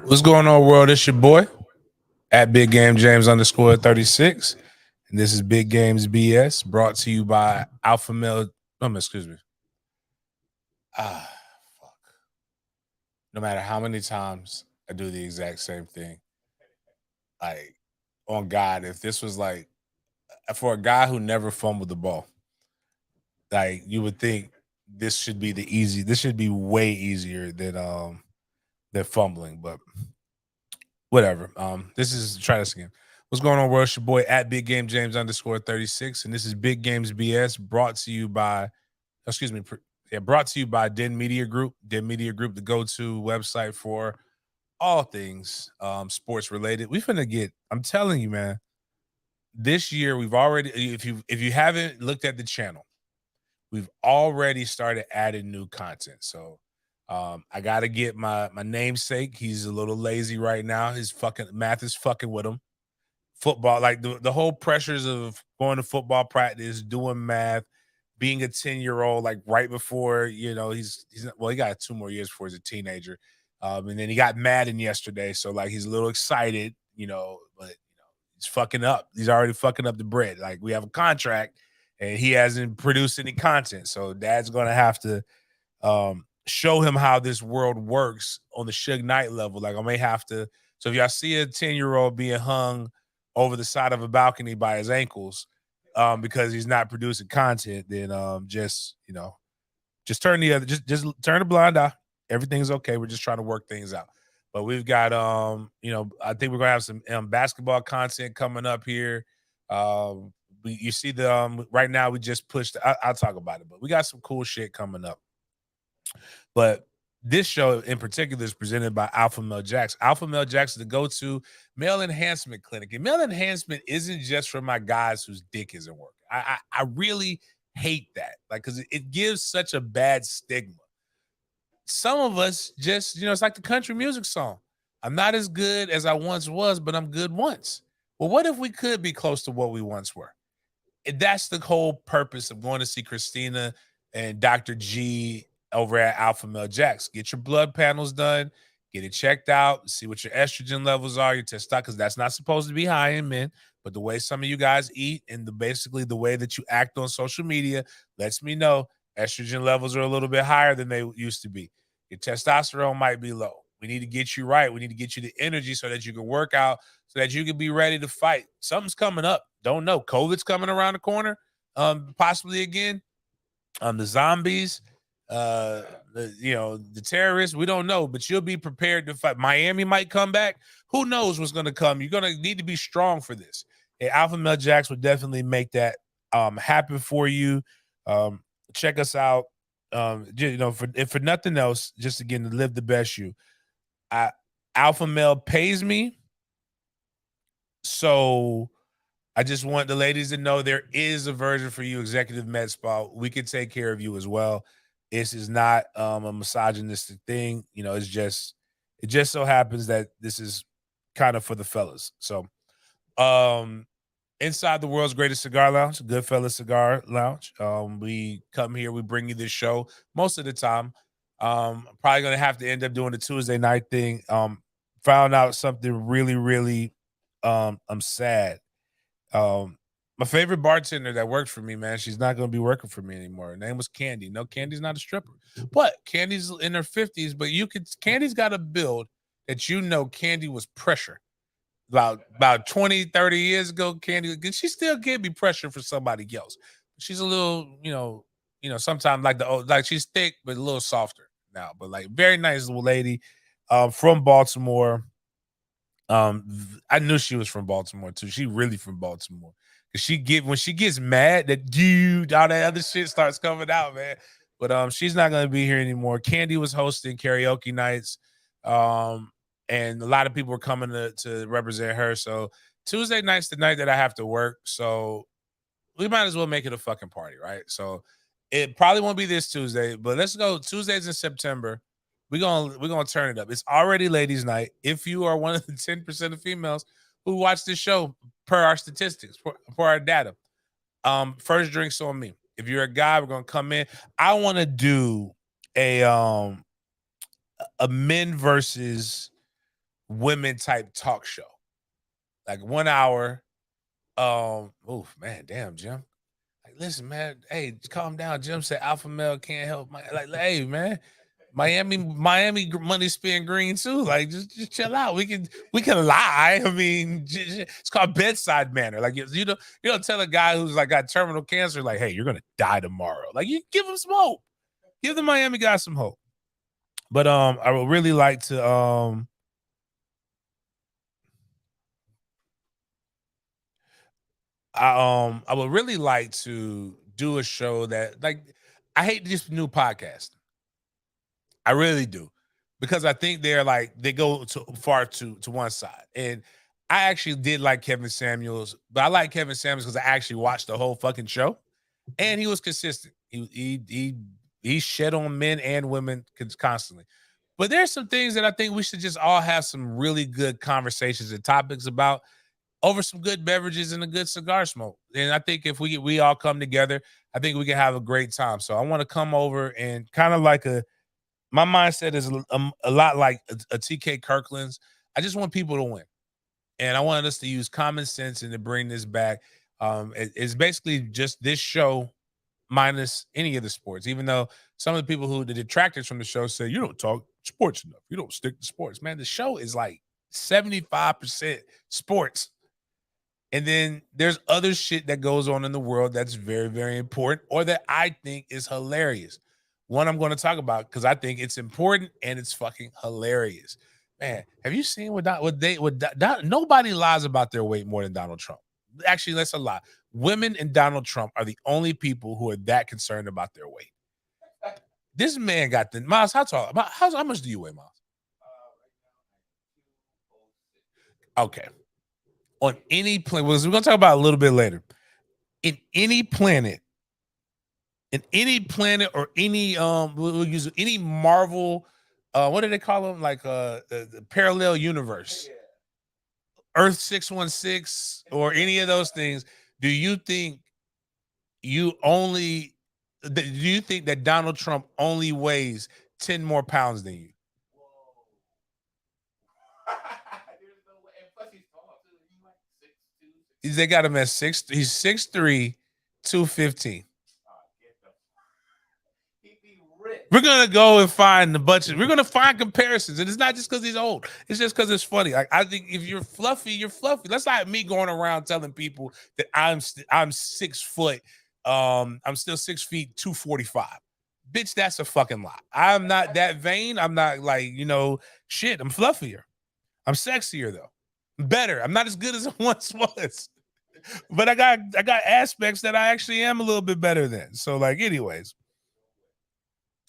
What's going on, world? It's your boy at Big Game James _36. And this is Big Games BS brought to you by Alpha Male. Excuse me. Ah, fuck. No matter how many times I do the exact same thing, like on God, if this was like for a guy who never fumbled the ball, like you would think this should be way easier than fumbling, but whatever. This is try this again. What's going on, world? It's your boy at Big Game James _36, and this is Big Games BS brought to you by, brought to you by Den Media Group. Den Media Group, the go-to website for all things sports related. We finna get. I'm telling you, man. This year we've already. If you haven't looked at the channel, we've already started adding new content. So I gotta get my namesake. He's a little lazy right now. His fucking math is fucking with him. Football, like the whole pressures of going to football practice, doing math, being a 10-year-old, like right before, he got 2 more years before he's a teenager. And then he got Madden yesterday. So like he's a little excited, but he's fucking up. He's already fucking up the bread. Like we have a contract and he hasn't produced any content. So dad's gonna have to show him how this world works on the Suge Knight level. Like I may have to. So if y'all see a 10-year-old being hung over the side of a balcony by his ankles because he's not producing content, then just turn the other, just turn a blind eye. Everything's okay. We're just trying to work things out. But we've got I think we're gonna have some basketball content coming up here. You see the right now we just pushed. I'll talk about it, but we got some cool shit coming up. But this show in particular is presented by Alpha Male Jacks. Alpha Male Jacks is the go-to male enhancement clinic. And male enhancement isn't just for my guys whose dick isn't working. I really hate that. Like, because it gives such a bad stigma. Some of us just, it's like the country music song. I'm not as good as I once was, but I'm good once. Well, what if we could be close to what we once were? And that's the whole purpose of going to see Christina and Dr. G over at Alpha Male Jacks. Get your blood panels done, get it checked out, see what your estrogen levels are, your testosterone, because that's not supposed to be high in men. But the way some of you guys eat and basically the way that you act on social media lets me know estrogen levels are a little bit higher than they used to be. Your testosterone might be low. We need to get you right. We need to get you the energy so that you can work out, so that you can be ready to fight. Something's coming up. Don't know. COVID's coming around the corner, possibly again. The zombies, the terrorists. We don't know, but you'll be prepared to fight. Miami might come back. Who knows what's going to come? You're going to need to be strong for this. And Alpha Male Jacks would definitely make that happen for you. Check us out. For nothing else, just again to live the best you. Alpha Male pays me, so I just want the ladies to know there is a version for you, Executive Med Spa. We can take care of you as well. This is not a misogynistic thing. It just so happens that this is kind of for the fellas. So, inside the world's greatest cigar lounge, Goodfellas Cigar Lounge. We come here, we bring you this show most of the time. Probably gonna have to end up doing the Tuesday night thing. Found out something really, really I'm sad. My favorite bartender that worked for me, man, she's not going to be working for me anymore. Her name was Candy. No, Candy's not a stripper, but Candy's in her 50s. But Candy's got a build that Candy was pressure about 20, 30 years ago. Candy, she still can be pressure for somebody else. She's a little, sometimes like she's thick but a little softer now. But like very nice little lady, from Baltimore. I knew she was from Baltimore too. She really from Baltimore. Cause when she gets mad, that dude, all that other shit starts coming out, man. But she's not gonna be here anymore. Candy was hosting karaoke nights. And a lot of people were coming to represent her. So Tuesday night's the night that I have to work. So we might as well make it a fucking party, right? So it probably won't be this Tuesday, but let's go Tuesdays in September. We're gonna turn it up. It's already ladies' night. If you are one of the 10% of females who watch this show, per our statistics, per our data, first drinks on me. If you're a guy, we're gonna come in. I want to do a men versus women type talk show, like 1 hour. Oh man, damn, Jim. Like, listen, man. Hey, calm down. Jim said alpha male can't help. Like, hey, man. Miami money spin green too. Like, just chill out. We can lie. I mean, it's called bedside manner. Like, you don't tell a guy who's like got terminal cancer, like, hey, you're gonna die tomorrow. Like, you give him some hope. Give the Miami guy some hope. But I would really like to I would really like to do a show that, like, I hate this new podcast. I really do. Because I think they're like they go too far to one side. And I actually did like Kevin Samuels, but I like Kevin Samuels because I actually watched the whole fucking show and he was consistent. He shed on men and women constantly. But there's some things that I think we should just all have some really good conversations and topics about over some good beverages and a good cigar smoke. And I think if we all come together, I think we can have a great time. So I want to come over and kind of like my mindset is a lot like a TK Kirkland's. I just want people to win. And I wanted us to use common sense and to bring this back. It's basically just this show minus any of the sports, even though some of the people the detractors from the show say, you don't talk sports enough. You don't stick to sports. Man, the show is like 75% sports. And then there's other shit that goes on in the world that's very, very important or that I think is hilarious. One I'm going to talk about because I think it's important and it's fucking hilarious. Man, have you seen nobody lies about their weight more than Donald Trump. Actually, that's a lie. Women and Donald Trump are the only people who are that concerned about their weight. This man got Miles, how tall? How much do you weigh, Miles? Okay. On any planet, we're going to talk about a little bit later. In any planet or any we'll use any Marvel, what do they call them? Like the parallel universe, Earth 616, or any of those things. Do you think that Donald Trump only weighs 10 more pounds than you? They got him at 6. He's 6'3", 215. We're gonna go and find the bunch of. We're gonna find comparisons, and it's not just because he's old. It's just because it's funny. Like, I think if you're fluffy, you're fluffy. That's like me going around telling people that I'm 6 foot. I'm still 6 feet 245. Bitch, that's a fucking lie. I'm not that vain. I'm not like shit. I'm fluffier. I'm sexier though. I'm better. I'm not as good as I once was, but I got aspects that I actually am a little bit better than. So, like, anyways.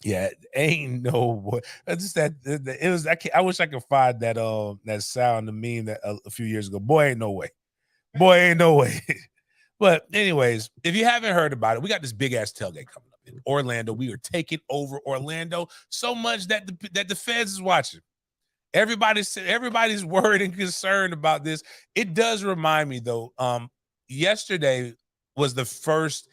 Yeah, ain't no boy. It's just that it was. I wish I could find that sound, the meme that a few years ago. Boy, ain't no way. Boy, ain't no way. But anyways, if you haven't heard about it, we got this big ass tailgate coming up in Orlando. We are taking over Orlando so much that the feds is watching. Everybody's worried and concerned about this. It does remind me though. Yesterday was the first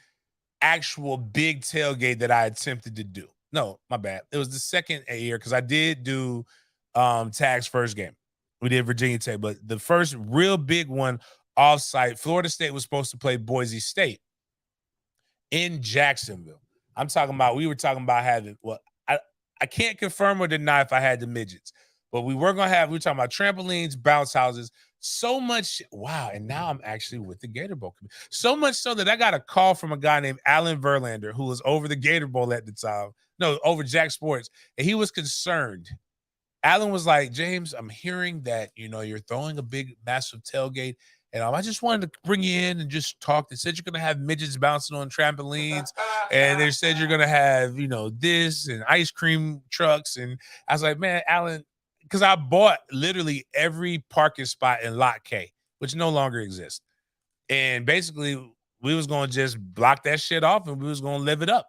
actual big tailgate that I attempted to do. No, my bad. It was the second year because I did do Tag's first game. We did Virginia Tech, but the first real big one off-site, Florida State was supposed to play Boise State in Jacksonville. We were talking about having, well, I can't confirm or deny if I had the midgets, but we were talking about trampolines, bounce houses, so much. Wow. And now I'm actually with the Gator Bowl. So much so that I got a call from a guy named Alan Verlander, who was over the Gator Bowl at the time. No, over Jack Sports. And he was concerned. Alan was like, James, I'm hearing that, you're throwing a big, massive tailgate. And I just wanted to bring you in and just talk. They said you're going to have midgets bouncing on trampolines. And they said you're going to have, this and ice cream trucks. And I was like, man, Alan, because I bought literally every parking spot in Lot K, which no longer exists. And basically, we was going to just block that shit off and we was going to live it up.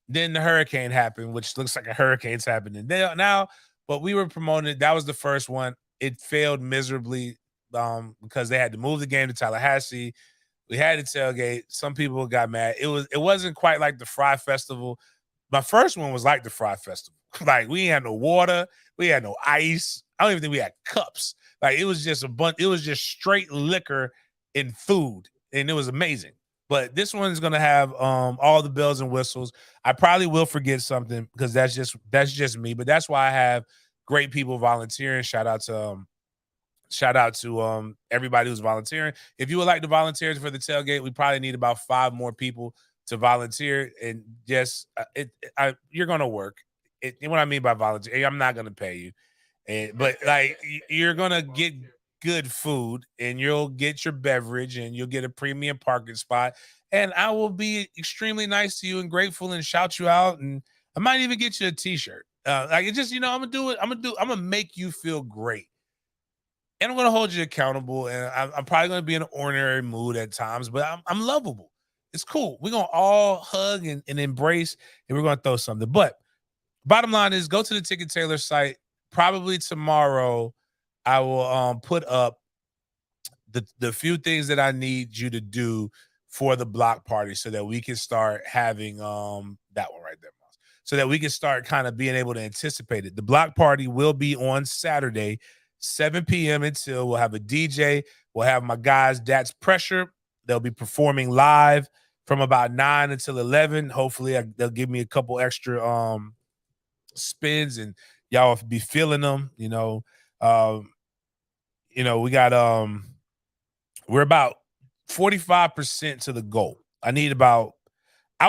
Then the hurricane happened, which looks like a hurricane's happening now. But we were promoting it. That was the first one. It failed miserably because they had to move the game to Tallahassee. We had a tailgate. Some people got mad. It wasn't quite like the Fry Festival. My first one was like the Fry Festival. Like, we had no water. We had no ice. I don't even think we had cups. Like it was just a bunch. It was just straight liquor and food, and it was amazing. But this one's gonna have all the bells and whistles. I probably will forget something because that's just me. But that's why I have great people volunteering. Shout out to everybody who's volunteering. If you would like to volunteer for the tailgate, we probably need about 5 more people to volunteer. And just you're gonna work. What I mean by volunteer, I'm not gonna pay you, but like you're gonna get good food, and you'll get your beverage, and you'll get a premium parking spot. And I will be extremely nice to you and grateful, and shout you out, and I might even get you a T-shirt. Like it just, I'm gonna do it. I'm gonna make you feel great, and I'm going to hold you accountable. And I'm probably going to be in an ordinary mood at times, but I'm lovable. It's cool. We're going to all hug and embrace, and we're going to throw something. But bottom line is, go to the Ticket Tailor site. Probably tomorrow, I will put up the few things that I need you to do for the block party, so that we can start having that one right there, so that we can start kind of being able to anticipate it. The block party will be on Saturday, 7 p.m. until. We'll have a DJ. We'll have my guys, That's Pressure. They'll be performing live from about 9 until 11. Hopefully, they'll give me a couple extra spins, and y'all be feeling them. We got we're about 45% to the goal. I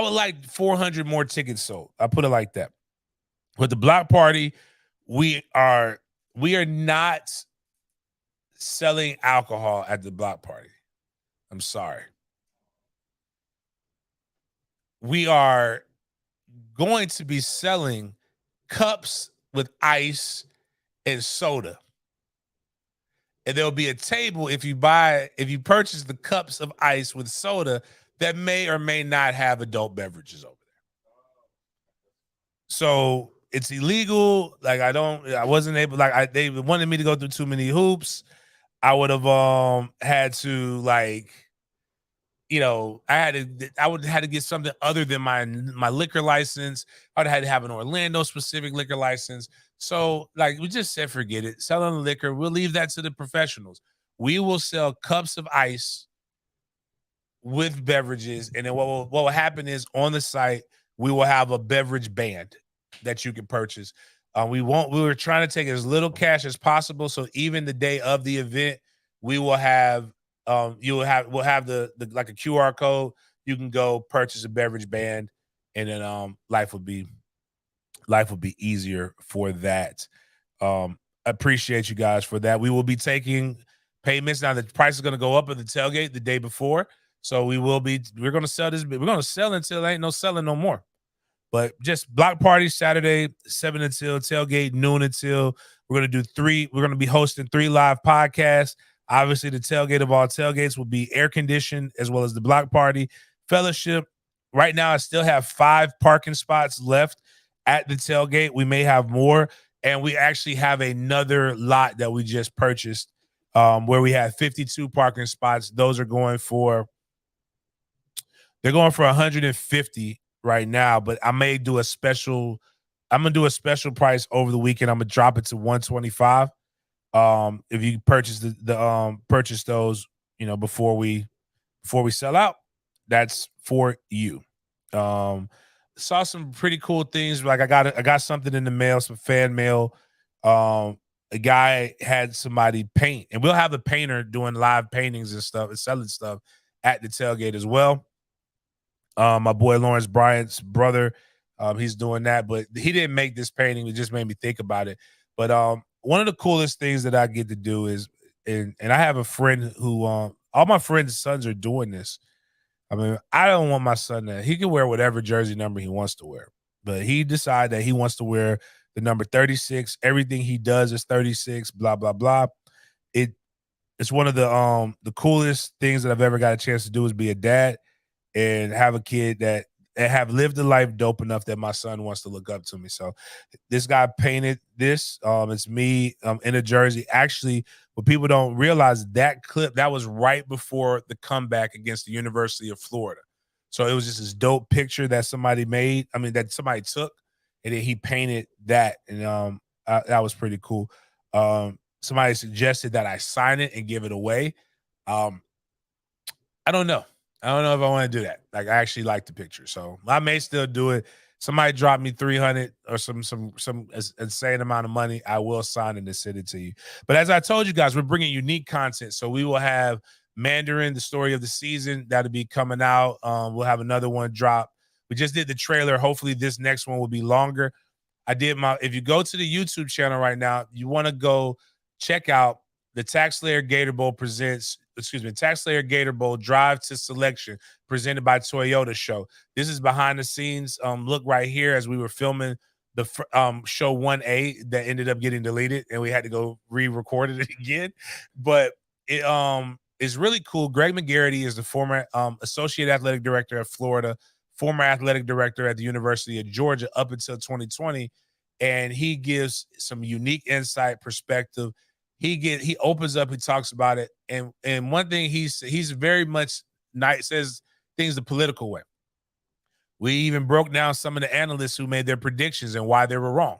would like 400 more tickets sold. I put it like that. With the block party, we are not selling alcohol at the block party. I'm sorry. We are going to be selling cups with ice and soda. And there'll be a table if you purchase the cups of ice with soda that may or may not have adult beverages over there. So it's illegal. Like I wasn't able, they wanted me to go through too many hoops. I would have had to I would have had to get something other than my liquor license. I would have had to have an Orlando specific liquor license. So we just said, forget it. Selling liquor, we'll leave that to the professionals. We will sell cups of ice with beverages, and then what will happen is, on the site we will have a beverage band that you can purchase. We were trying to take as little cash as possible, so even the day of the event, we will have we'll have the like a QR code. You can go purchase a beverage band, and then life would be easier for that. Appreciate you guys for that. We will be taking payments. Now the price is going to go up at the tailgate the day before, so we're going to sell this. We're going to sell until there ain't no selling no more. But just block party Saturday, 7 until, tailgate noon until. We're going to be hosting 3 live podcasts. Obviously, the tailgate of all tailgates will be air conditioned, as well as the block party fellowship. Right now, I still have 5 parking spots left at the tailgate. We may have more, and we actually have another lot that we just purchased where we have 52 parking spots. Those are going for $150 right now, but I may do a special. I'm gonna do a special price over the weekend. I'm gonna drop it to $125. If you purchase purchase those, before we sell out, that's for you. Saw some pretty cool things. Like I got something in the mail, some fan mail. A guy had somebody paint, and we'll have a painter doing live paintings and stuff and selling stuff at the tailgate as well. My boy Lawrence Bryant's brother, he's doing that, but he didn't make this painting. It just made me think about it. But one of the coolest things that I get to do is, and I have a friend who, all my friends' sons are doing this. I mean, I don't want my son he can wear whatever jersey number he wants to wear, but he decided that he wants to wear the number 36. Everything he does is 36, blah, blah, blah. It's one of the coolest things that I've ever got a chance to do, is be a dad and have a kid that have lived a life dope enough that my son wants to look up to me. So this guy painted this. It's me in a jersey. Actually, what people don't realize, that clip, that was right before the comeback against the University of Florida. So it was just this dope picture that somebody made. I mean, that somebody took, and then he painted that. And that was pretty cool. Somebody suggested that I sign it and give it away. I don't know. I don't know if I want to do that. Like, I actually like the picture, so I may still do it. Somebody drop me 300 or some insane amount of money, I will sign it and send it to you. But as I told you guys, we're bringing unique content, so we will have Mandarin, the story of the season, that'll be coming out. We'll have another one drop. We just did the trailer. Hopefully, this next one will be longer. If you go to the YouTube channel right now, you want to go check out the Tax Slayer Gator Bowl Tax Slayer Gator Bowl Drive to Selection presented by Toyota show. This is behind the scenes look right here as we were filming the show 1A that ended up getting deleted and we had to go re-record it again. But it's really cool. Greg McGarity is the former associate athletic director at Florida, former athletic director at the University of Georgia up until 2020, and he gives some unique insight, perspective. He opens up, he talks about it, and one thing he's very much says things the political way. We even broke down some of the analysts who made their predictions and why they were wrong.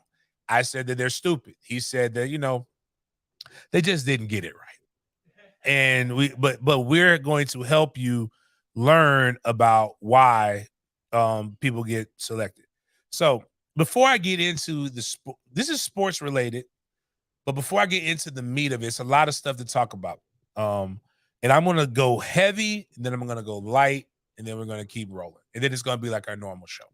I said that they're stupid. He said that they just didn't get it right. And but we're going to help you learn about why people get selected. So before I get into this is sports related. But before I get into the meat of it, it's a lot of stuff to talk about. And I'm going to go heavy, and then I'm going to go light, and then we're going to keep rolling. And then it's going to be like our normal show.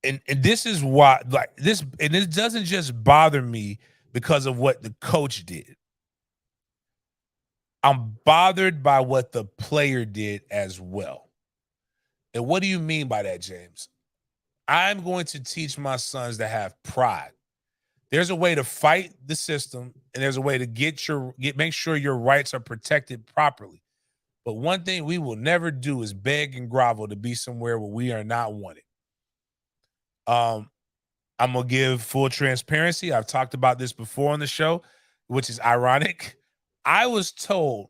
And this is why, and it doesn't just bother me because of what the coach did. I'm bothered by what the player did as well. And what do you mean by that, James? I'm going to teach my sons to have pride. There's a way to fight the system, and there's a way to make sure your rights are protected properly. But one thing we will never do is beg and grovel to be somewhere where we are not wanted. I'm gonna give full transparency. I've talked about this before on the show, which is ironic. I was told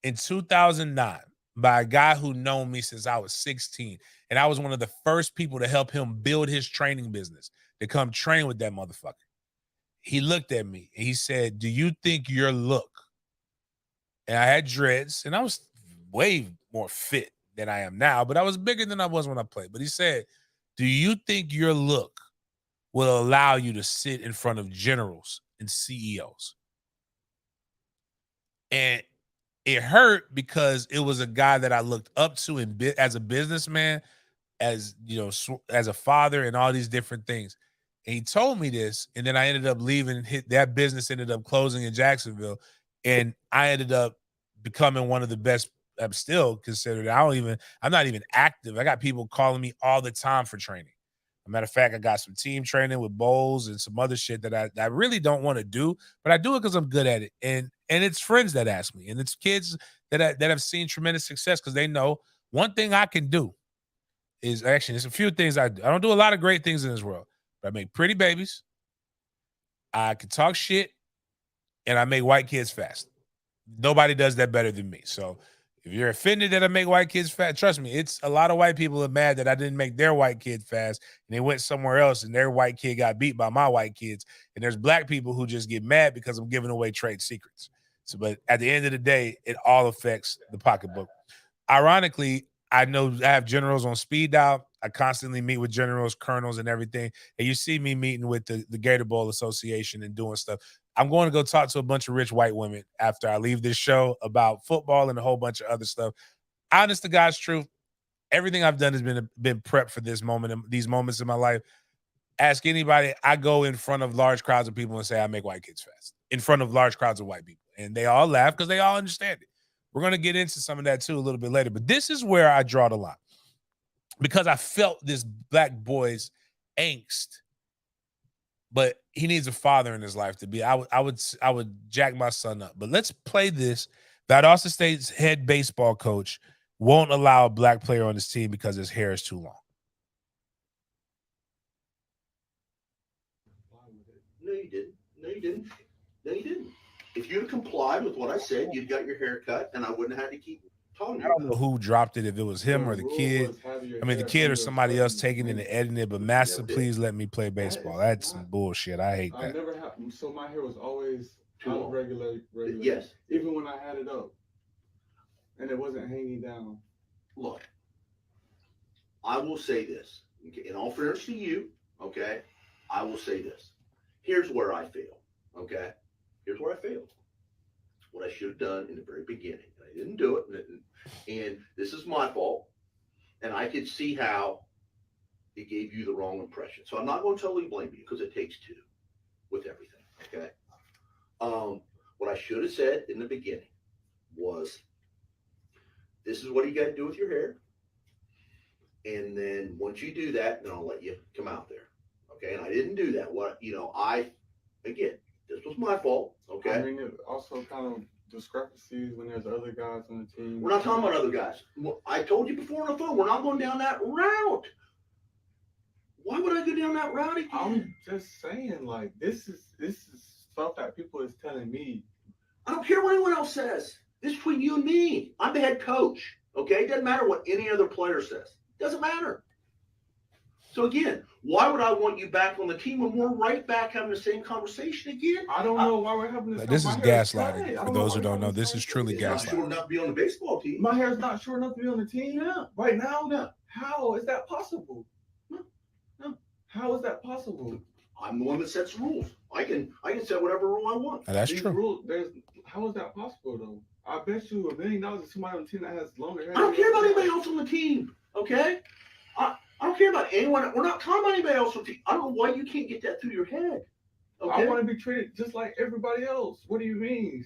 in 2009 by a guy who known me since I was 16, and I was one of the first people to help him build his training business, to come train with that motherfucker. He looked at me and he said, "Do you think your look?" And I had dreads and I was way more fit than I am now, but I was bigger than I was when I played. But he said, "Do you think your look will allow you to sit in front of generals and CEOs?" And it hurt because it was a guy that I looked up to as a businessman, as as a father, and all these different things. And he told me this, and then I ended up leaving. That business ended up closing in Jacksonville, and I ended up becoming one of the best. I'm still considered. I'm not even active. I got people calling me all the time for training. As a matter of fact, I got some team training with bowls and some other shit that I really don't want to do, but I do it because I'm good at it. And it's friends that ask me, and it's kids that have seen tremendous success because they know one thing I can do is actually there's a few things I do. I don't do a lot of great things in this world, but I make pretty babies. I can talk shit, and I make white kids fast. Nobody does that better than me. So if you're offended that I make white kids fast, trust me, it's a lot of white people are mad that I didn't make their white kid fast and they went somewhere else and their white kid got beat by my white kids. And there's black people who just get mad because I'm giving away trade secrets. So, but at the end of the day, it all affects the pocketbook. Ironically, I know I have generals on speed dial. I constantly meet with generals, colonels, and everything. And you see me meeting with the Gator Bowl Association and doing stuff. I'm going to go talk to a bunch of rich white women after I leave this show about football and a whole bunch of other stuff. Honest to God's truth, everything I've done has been prepped for this moment, these moments in my life. Ask anybody. I go in front of large crowds of people and say I make white kids fast in front of large crowds of white people, and they all laugh because they all understand it. We're going to get into some of that too a little bit later, but this is where I draw the line because I felt this black boy's angst. But he needs a father in his life to be. I would jack my son up. But let's play this. Valdosta State's head baseball coach won't allow a black player on his team because his hair is too long. No, you didn't. No, you didn't. No, you didn't. If you'd have complied with what I said, you'd got your hair cut, and I wouldn't have had to keep talking to I you don't know about. who dropped it, if it was him Well, or the the rule kid. was have your I mean, the hair kid or under a somebody else certain taking it and length. editing it. But You master, never did. please let me play That baseball. is That's some not- bullshit. I hate I that. never had, so my hair was always Too out long. regular. Yes. Even when I had it up, and it wasn't hanging down. Look, I will say this, okay, in all fairness to you, okay, I will say this. Here's where I fail, okay? Here's where I failed. What I should have done in the very beginning. I didn't do it, and this is my fault. And I could see how it gave you the wrong impression. So I'm not going to totally blame you because it takes two with everything, okay? What I should have said in the beginning was, this is what you got to do with your hair. And then once you do that, then I'll let you come out there. Okay. And I didn't do that. Again, this was my fault. Okay. I mean, it also kind of discrepancies when there's other guys on the team. We're not talking about other guys. I told you before on the phone, we're not going down that route. Why would I go down that route again? I'm just saying, like, this is stuff that people is telling me. I don't care what anyone else says. This is between you and me. I'm the head coach. Okay. It doesn't matter what any other player says. Doesn't matter. So again, why would I want you back on the team when we're right back having the same conversation again? I don't know why we're having this. This is My hair is gaslighting. tight. I For know those why who don't we're know, having this is truly It's not gaslighting. sure enough to be on the baseball team. My hair's not sure enough to be on the team right now. No. How is that possible? No. How is that possible? I'm the one that sets rules. I can set whatever rule I want. Now, that's These true. rules, how is that possible though? I bet you $1 million is somebody on the team that has longer hair. I don't care about anybody else on the team. Okay? I don't care about anyone. We're not talking about anybody else on the team. I don't know why you can't get that through your head. Okay? I want to be treated just like everybody else. What do you mean?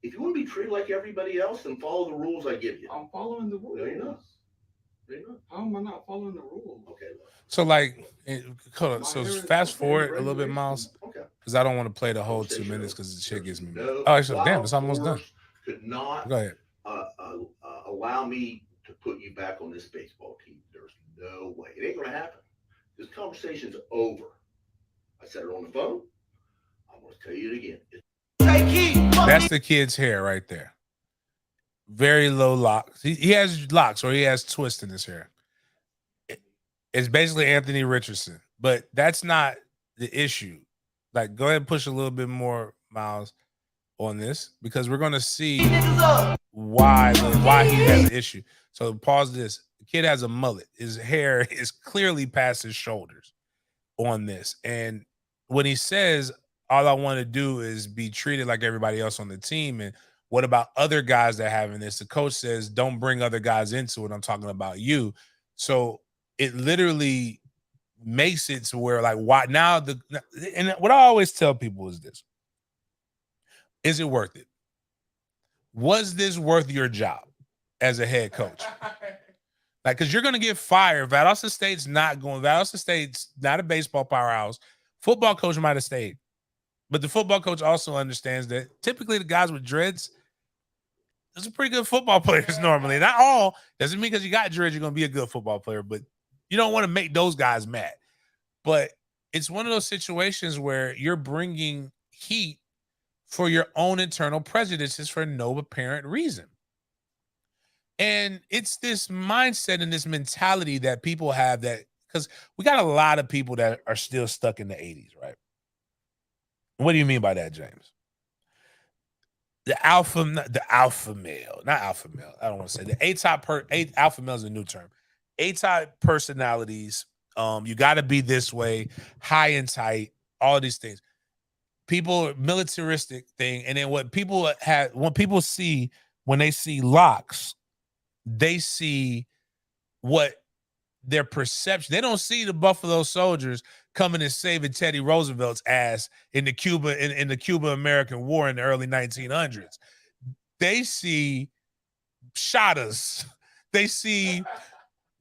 If you want to be treated like everybody else, then follow the rules I give you. I'm following the rules. No, you're not. No, you're not. How am I not following the rules? Okay. Look. So like, hold on. My So hair is fast okay, forward a little bit, regulation. Miles, Okay. because I don't want to play the whole 2 Conversation minutes over. because the shit gets me mad. No, Oh, actually, damn, Wild it's almost done. Horse could not Go ahead. allow me to put you back on this baseball team. There's no way. It ain't going to happen. This conversation's over. I said it on the phone. I'm going to tell you it again. That's the kid's hair right there. Very low locks. He has locks or he has twists in his hair. It's basically Anthony Richardson, but that's not the issue. Like, go ahead and push a little bit more, Miles, on this because we're going to see why he has an issue. So pause this. The kid has a mullet. His hair is clearly past his shoulders on this. And when he says, all I want to do is be treated like everybody else on the team, and what about other guys that having this? The coach says, don't bring other guys into it. I'm talking about you. So it literally makes it to where, like, why now and what I always tell people is this: is it worth it? Was this worth your job as a head coach? Like, because you're going to get fired. Valdosta State's not going. Valdosta State's not a baseball powerhouse. Football coach might have stayed, but the football coach also understands that typically the guys with dreads, those are pretty good football players normally. Not all. Doesn't mean because you got dreads you're going to be a good football player, but you don't want to make those guys mad. But it's one of those situations where you're bringing heat for your own internal prejudices for no apparent reason. And it's this mindset and this mentality that people have, that because we got a lot of people that are still stuck in the 80s, right? What do you mean by that, James? The alpha male, not alpha male. I don't want to say the alpha male is a new term. A-type personalities. You got to be this way, high and tight, all these things. People, militaristic thing. And then what people see when they see locks, they see what their perception. They don't see the Buffalo Soldiers coming and saving Teddy Roosevelt's ass in the Cuban-American War in the early 1900s. They see shotters. They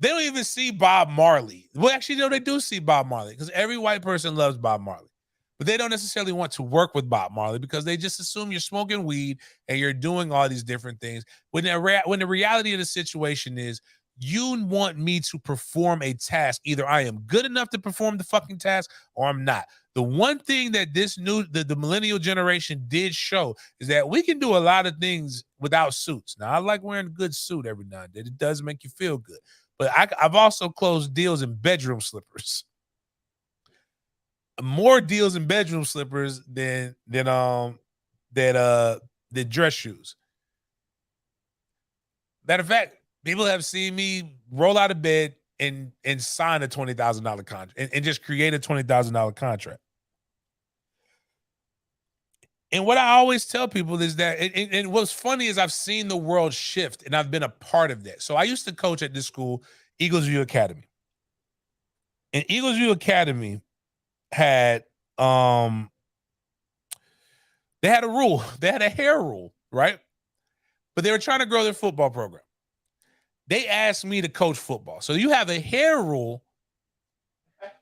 don't even see Bob Marley. Well, actually, no, they do see Bob Marley because every white person loves Bob Marley. But they don't necessarily want to work with Bob Marley because they just assume you're smoking weed and you're doing all these different things. When the reality of the situation is, you want me to perform a task. Either I am good enough to perform the fucking task or I'm not. The one thing that the millennial generation did show is that we can do a lot of things without suits. Now, I like wearing a good suit every now and then. It does make you feel good. But I've also closed deals in bedroom slippers. More deals in bedroom slippers than dress shoes. Matter of fact, people have seen me roll out of bed and sign a $20,000 contract and just create a $20,000 contract. And what I always tell people is that, and what's funny is I've seen the world shift and I've been a part of that. So I used to coach at this school, Eagles View Academy. And Eagles View Academy had they had a rule. They had a hair rule, right? But they were trying to grow their football program. They asked me to coach football. So you have a hair rule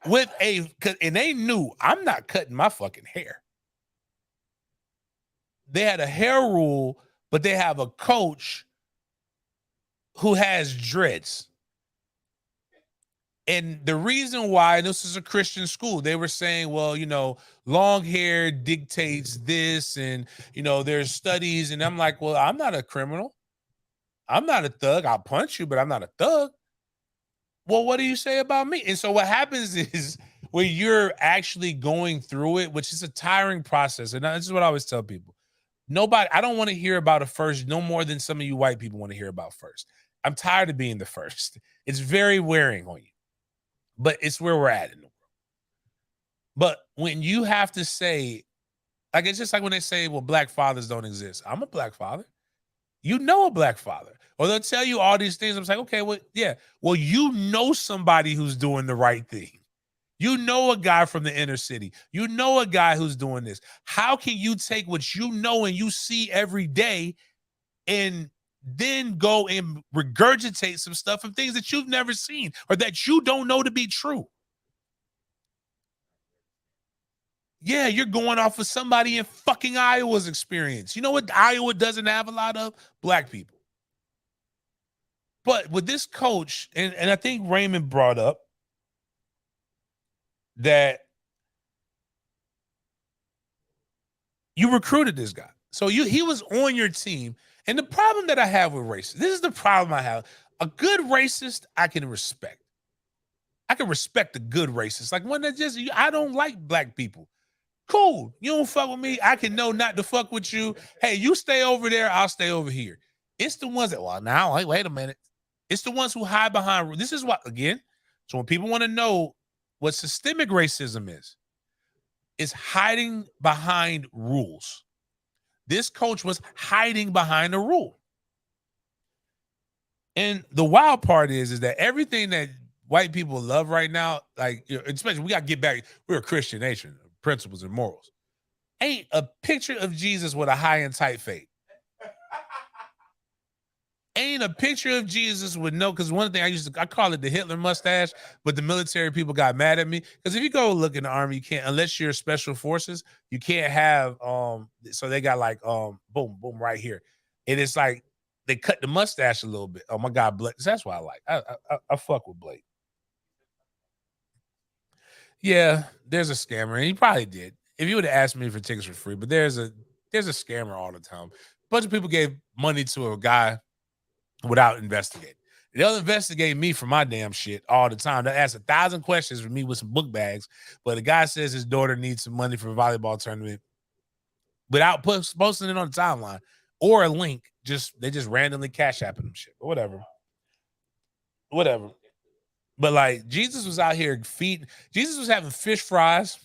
and they knew I'm not cutting my fucking hair. They had a hair rule, but they have a coach who has dreads. And the reason why, and this is a Christian school, they were saying, well, long hair dictates this, and there's studies. And I'm like, well, I'm not a criminal. I'm not a thug. I'll punch you, but I'm not a thug. Well, what do you say about me? And so what happens is when you're actually going through it, which is a tiring process, and this is what I always tell people. I don't want to hear about it first, no more than some of you white people want to hear about first. I'm tired of being the first. It's very wearing on you, but it's where we're at in the world. But when you have to say, like, it's just like when they say, well, black fathers don't exist. I'm a black father. You know a black father. Or they'll tell you all these things. I'm like, okay, well, yeah. Well, you know somebody who's doing the right thing. You know a guy from the inner city. You know a guy who's doing this. How can you take what you know and you see every day and then go and regurgitate some stuff from things that you've never seen or that you don't know to be true? Yeah, you're going off of somebody in fucking Iowa's experience. You know what Iowa doesn't have a lot of? Black people. But with this coach, and I think Raymond brought up that you recruited this guy. So he was on your team. And the problem that I have with racists, this is the problem I have. A good racist, I can respect. I can respect a good racist. Like one that just, I don't like black people. Cool. You don't fuck with me. I can know not to fuck with you. Hey, you stay over there. I'll stay over here. It's the ones that, well, now, wait a minute. It's the ones who hide behind. This is what, again, so when people want to know what systemic racism is hiding behind rules. This coach was hiding behind a rule. And the wild part is that everything that white people love right now, like, especially we got to get back, we're a Christian nation, principles and morals. Ain't a picture of Jesus with a high and tight fade. Ain't a picture of Jesus with because one thing I call it the Hitler mustache, but the military people got mad at me. Because if you go look in the army, you can't, unless you're special forces, you can't have, so they got like, boom, boom, right here. And it's like, they cut the mustache a little bit. Oh my God, Blake. That's what I like. I fuck with Blake. Yeah, there's a scammer, and he probably did. If you would have asked me for tickets for free, but there's a scammer all the time. A bunch of people gave money to a guy without investigating. They'll investigate me for my damn shit all the time. They'll ask 1,000 questions for me with some book bags, but the guy says his daughter needs some money for a volleyball tournament without posting it on the timeline or a link. They just randomly cash apping them shit, but whatever. But like Jesus was out here feeding. Jesus was having fish fries,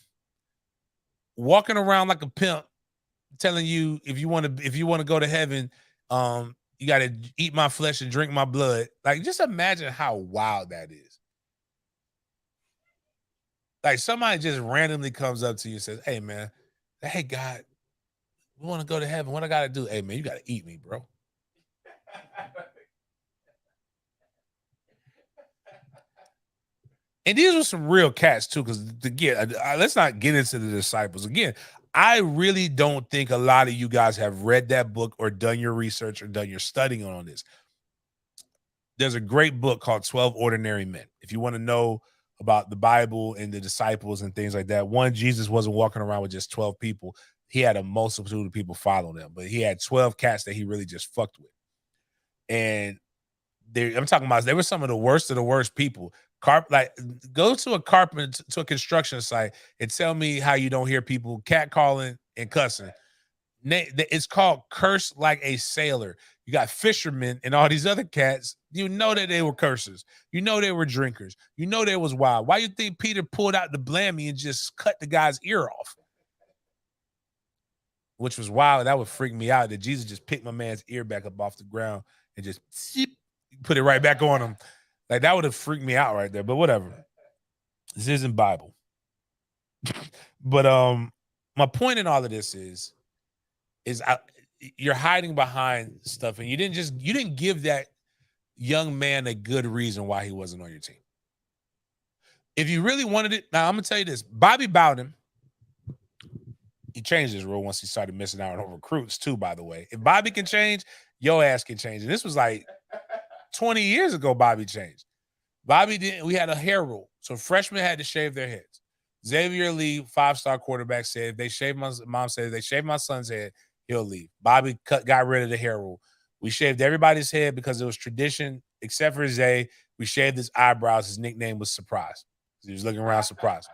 walking around like a pimp, telling you if you want to go to heaven, you got to eat my flesh and drink my blood. Like, just imagine how wild that is. Like, somebody just randomly comes up to you and says, hey, man, hey, God, we want to go to heaven. What I got to do? Hey, man, you got to eat me, bro. And these were some real cats, too, because, again, let's not get into the disciples. Again, I really don't think a lot of you guys have read that book or done your research or done your studying on this. There's a great book called 12 Ordinary Men. If you want to know about the Bible and the disciples and things like that. One, Jesus wasn't walking around with just 12 people. He had a multitude of people following him, but he had 12 cats that he really just fucked with. And I'm talking about, they were some of the worst people. Like, go to a construction site and tell me how you don't hear people catcalling and cussing. It's called curse like a sailor. You got fishermen and all these other cats. You know that they were cursers. You know they were drinkers. You know they was wild. Why you think Peter pulled out the blammy and just cut the guy's ear off? Which was wild. That would freak me out that Jesus just picked my man's ear back up off the ground and just put it right back on him. Like, that would have freaked me out right there. But whatever. This isn't Bible. But my point in all of this is you're hiding behind stuff, and you didn't give that young man a good reason why he wasn't on your team. If you really wanted it, now I'm gonna tell you this: Bobby Bowden, he changed his rule once he started missing out on recruits too. By the way, if Bobby can change, your ass can change. And this was like 20 years ago. Bobby changed. Bobby didn't. We had a hair rule, so freshmen had to shave their heads. Xavier Lee, 5-star quarterback, said if they shave mom said if they shave my son's head, he'll leave. Bobby got rid of the hair rule. We shaved everybody's head because it was tradition, except for Zay. We shaved his eyebrows. His nickname was Surprise. He was looking around surprised.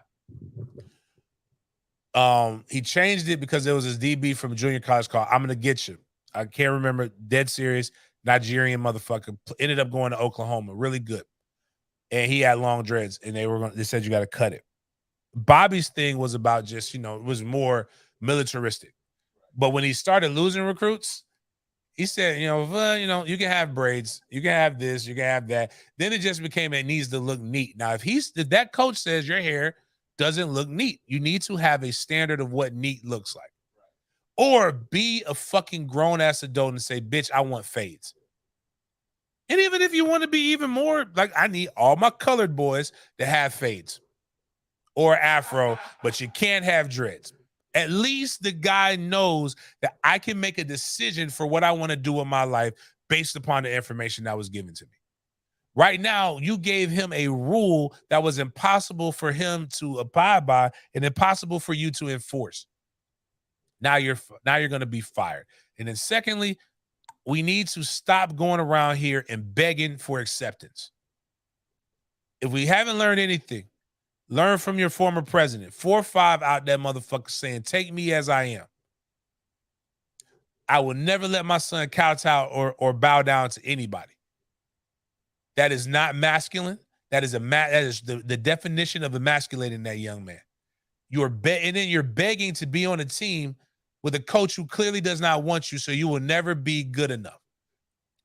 He changed it because there was this DB from junior college called I'm Gonna Get You. I can't remember. Dead serious, Nigerian motherfucker. Ended up going to Oklahoma. Really good. And he had long dreads, and they said you got to cut it. Bobby's thing was about just, it was more militaristic. But when he started losing recruits, he said, you can have braids, you can have this, you can have that. Then it just became, it needs to look neat. Now, if that coach says your hair doesn't look neat, you need to have a standard of what neat looks like. Or be a fucking grown-ass adult and say, bitch, I want fades. And even if you want to be even more, like, I need all my colored boys to have fades or afro, but you can't have dreads. At least the guy knows that I can make a decision for what I want to do in my life based upon the information that was given to me. Right now, you gave him a rule that was impossible for him to abide by and impossible for you to enforce. Now you're going to be fired. And then secondly, we need to stop going around here and begging for acceptance. If we haven't learned anything, learn from your former president. 4 or 5 out there motherfucker saying, take me as I am. I will never let my son kowtow or bow down to anybody. That is not masculine. That is the definition of emasculating that young man. And then you're begging to be on a team with a coach who clearly does not want you, so you will never be good enough.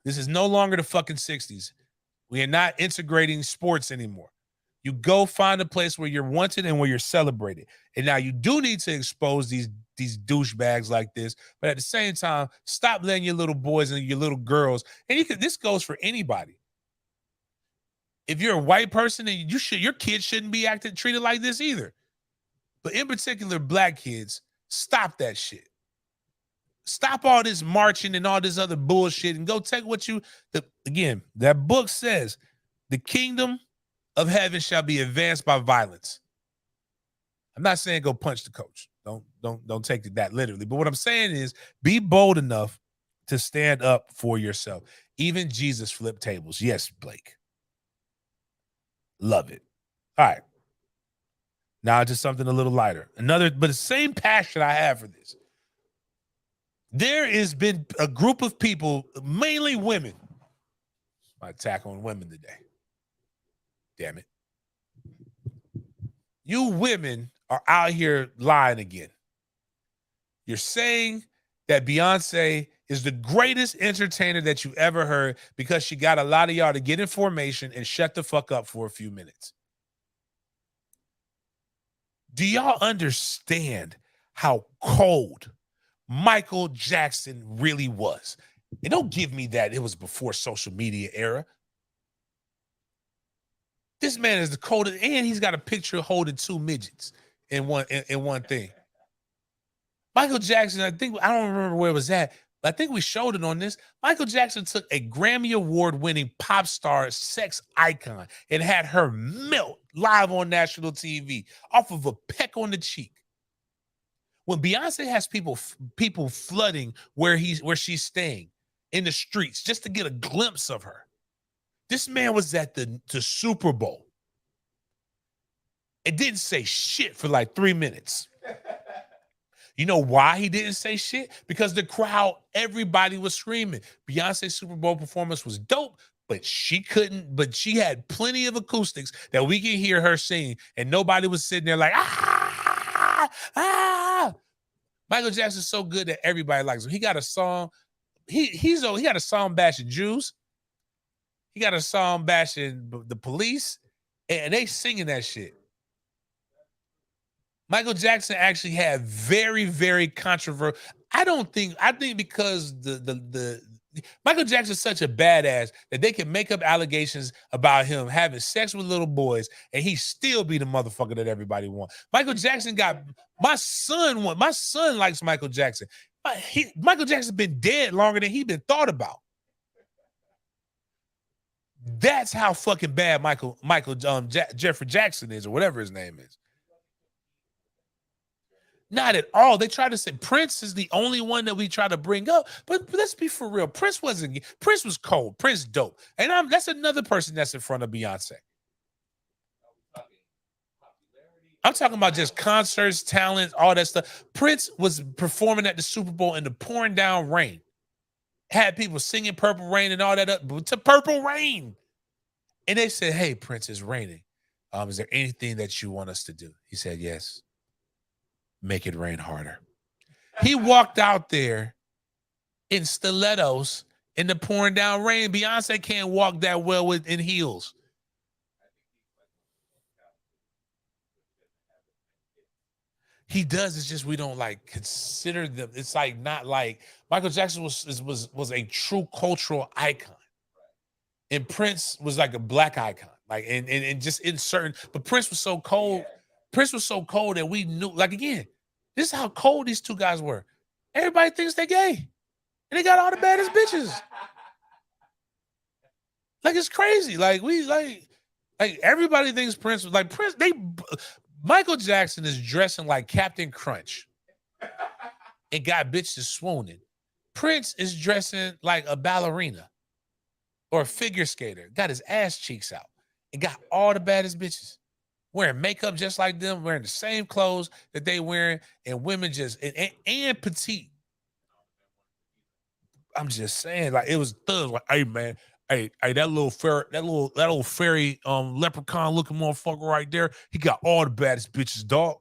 This is no longer the fucking 60s. We are not integrating sports anymore. You go find a place where you're wanted and where you're celebrated. And now you do need to expose these douchebags like this, but at the same time, stop letting your little boys and your little girls, and this goes for anybody. If you're a white person, and your kids shouldn't be treated like this either. But in particular, black kids, stop that shit. Stop all this marching and all this other bullshit and go take again, that book says the kingdom of heaven shall be advanced by violence. I'm not saying go punch the coach. Don't take it that literally. But what I'm saying is be bold enough to stand up for yourself. Even Jesus flipped tables. Yes, Blake. Love it. All right. Now to something a little lighter. But the same passion I have for this. There has been a group of people, mainly women. My attack on women today. Damn it. You women are out here lying again. You're saying that Beyonce is the greatest entertainer that you ever heard because she got a lot of y'all to get information and shut the fuck up for a few minutes. Do y'all understand how cold Michael Jackson really was? And don't give me that it was before social media era. This man is the coldest, and he's got a picture holding 2 midgets in one thing. Michael Jackson, I don't remember where it was at, but I think we showed it on this. Michael Jackson took a Grammy Award-winning pop star sex icon and had her melt live on national TV off of a peck on the cheek. When Beyonce has people flooding where she's staying in the streets just to get a glimpse of her. This man was at the Super Bowl. It didn't say shit for like 3 minutes. You know why he didn't say shit? Because the crowd, everybody was screaming. Beyonce's Super Bowl performance was dope, but she had plenty of acoustics that we could hear her sing, and nobody was sitting there like, ah, ah. Michael Jackson's so good that everybody likes him. He got a song. He got a song bashing Jews. He got a song bashing the police, and they singing that shit. Michael Jackson actually had very, very controversial. I think because the Michael Jackson's such a badass that they can make up allegations about him having sex with little boys and he still be the motherfucker that everybody wants. Michael Jackson my son likes Michael Jackson. Michael Jackson's been dead longer than he's been thought about. That's how fucking bad Jeffrey Jackson is, or whatever his name is. Not at all. They try to say Prince is the only one that we try to bring up, but let's be for real. Prince was cold. Prince dope, and that's another person that's in front of Beyonce. I'm talking about just concerts, talent, all that stuff. Prince was performing at the Super Bowl in the pouring down rain. Had people singing Purple Rain and all that up to Purple Rain. And they said, hey, Prince, it's raining. Is there anything that you want us to do? He said, yes. Make it rain harder. He walked out there in stilettos in the pouring down rain. Beyonce can't walk that well in heels. He does. It's just we don't like consider them. It's like not like Michael Jackson was a true cultural icon, and Prince was like a black icon. Like and just in certain. But Prince was so cold. Prince was so cold that we knew. Like again, this is how cold these two guys were. Everybody thinks they're gay, and they got all the baddest bitches. Like it's crazy. Like everybody thinks Prince was like Prince. Michael Jackson is dressing like Captain Crunch and got bitches swooning. Prince is dressing like a ballerina or a figure skater, got his ass cheeks out and got all the baddest bitches wearing makeup just like them, wearing the same clothes that they wearing, and women just and petite. I'm just saying, like it was thugs. Like, hey man, hey, that little fairy leprechaun looking motherfucker right there, he got all the baddest bitches, dog.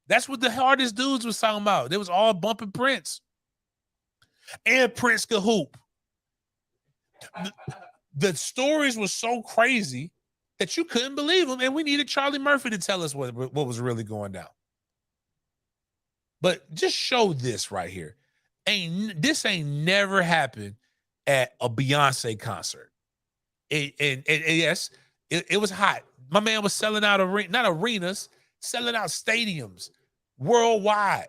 That's what the hardest dudes was talking about. They was all bumping Prince. And Prince could hoop. The stories were so crazy that you couldn't believe them, and we needed Charlie Murphy to tell us what was really going down. But just show this right here. This ain't never happened at a Beyonce concert. Yes, it was hot. My man was selling out not arenas, selling out stadiums worldwide.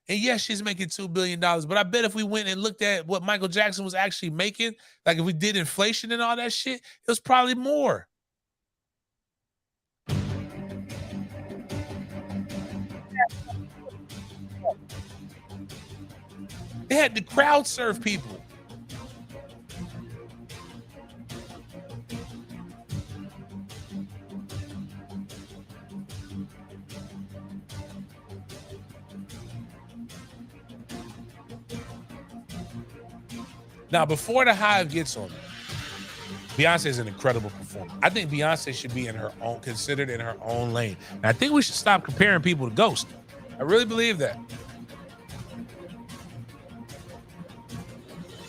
And yes, she's making $2 billion. But I bet if we went and looked at what Michael Jackson was actually making, like if we did inflation and all that shit, it was probably more. They had to crowd serve people. Now, before the hive gets on me, Beyonce is an incredible performer. I think Beyonce should be considered in her own lane. And I think we should stop comparing people to Ghost. I really believe that.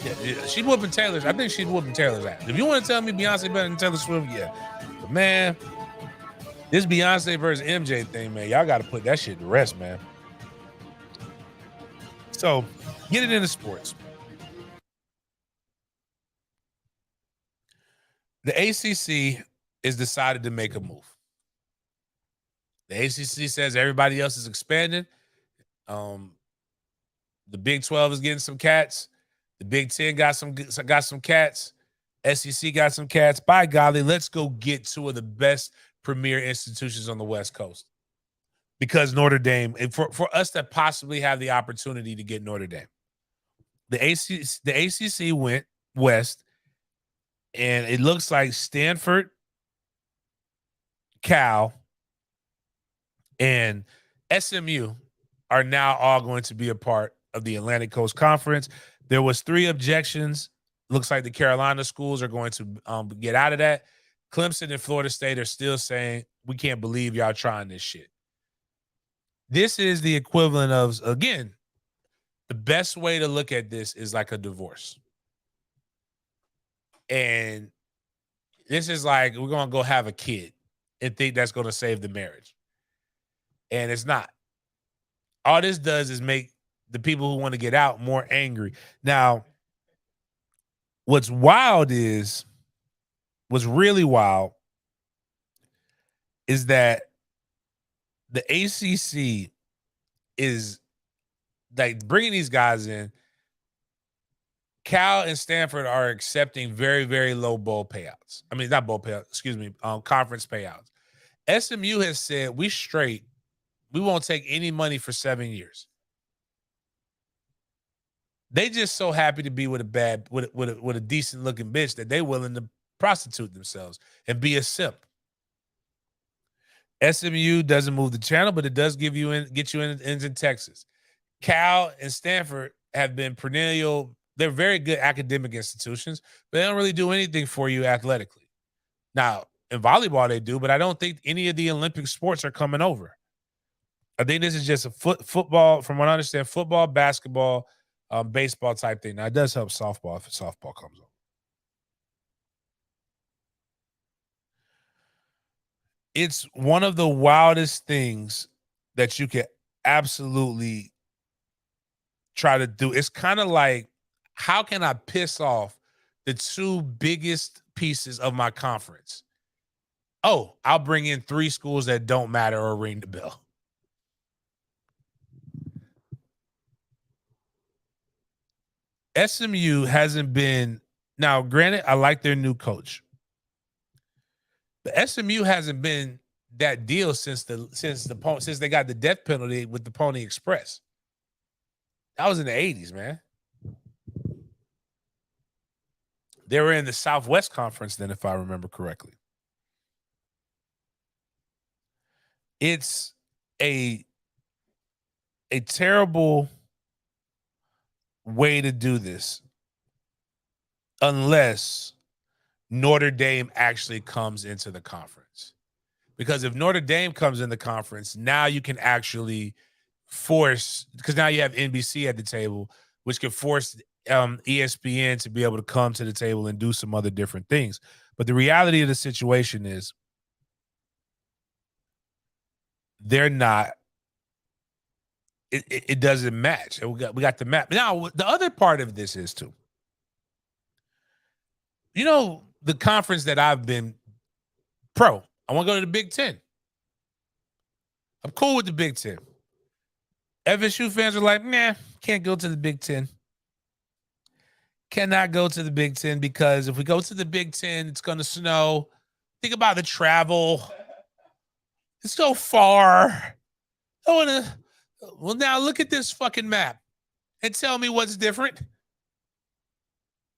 Yeah, she's whooping Taylor's. I think she's whooping Taylor's ass. If you want to tell me Beyonce better than Taylor Swift, yeah. But man, this Beyonce versus MJ thing, man, y'all got to put that shit to rest, man. So, get it into sports. The ACC is decided to make a move. The ACC says everybody else is expanding. The Big 12 is getting some cats. The Big 10 got some cats. SEC got some cats. By golly, let's go get two of the best premier institutions on the West Coast because Notre Dame, and for us to possibly have the opportunity to get Notre Dame. The ACC went west, and it looks like Stanford, Cal, and SMU are now all going to be a part of the Atlantic Coast Conference. There was 3 objections. Looks like the Carolina schools are going to get out of that. Clemson and Florida State are still saying, we can't believe y'all trying this shit. This is the equivalent of, again, the best way to look at this is like a divorce. And this is like, we're going to go have a kid and think that's going to save the marriage. And it's not. All this does is make the people who want to get out more angry. Now, what's really wild is that the ACC is like bringing these guys in. Cal and Stanford are accepting very, very low bowl payouts. I mean, not bowl payouts, excuse me, conference payouts. SMU has said, we won't take any money for 7 years. They just so happy to be with a decent looking bitch that they willing to prostitute themselves and be a simp. SMU doesn't move the channel, but it does get you in Texas. Cal and Stanford have been perennial. They're very good academic institutions, but they don't really do anything for you athletically. Now, in volleyball, they do, but I don't think any of the Olympic sports are coming over. I think this is just a football, from what I understand, football, basketball, baseball type thing. Now, it does help softball if softball comes over. It's one of the wildest things that you can absolutely try to do. It's kind of like, how can I piss off the 2 biggest pieces of my conference? Oh, I'll bring in 3 schools that don't matter or ring the bell. SMU hasn't been, now granted, I like their new coach, but SMU hasn't been that deal since they got the death penalty with the Pony Express. That was in the 80s, man. They were in the Southwest Conference then, if I remember correctly. It's a terrible way to do this unless Notre Dame actually comes into the conference. Because if Notre Dame comes in the conference, now you can actually force, because now you have NBC at the table, which can force ESPN to be able to come to the table and do some other different things. But the reality of the situation is they're not, it doesn't match. And we got the map. Now, the other part of this is too, you know, the conference that I've been pro, I want to go to the Big Ten. I'm cool with the Big Ten. FSU fans are like, nah, can't go to the Big Ten. Cannot go to the Big Ten because if we go to the Big Ten, it's going to snow. Think about the travel. It's so far. I want to. Well, now look at this fucking map and tell me what's different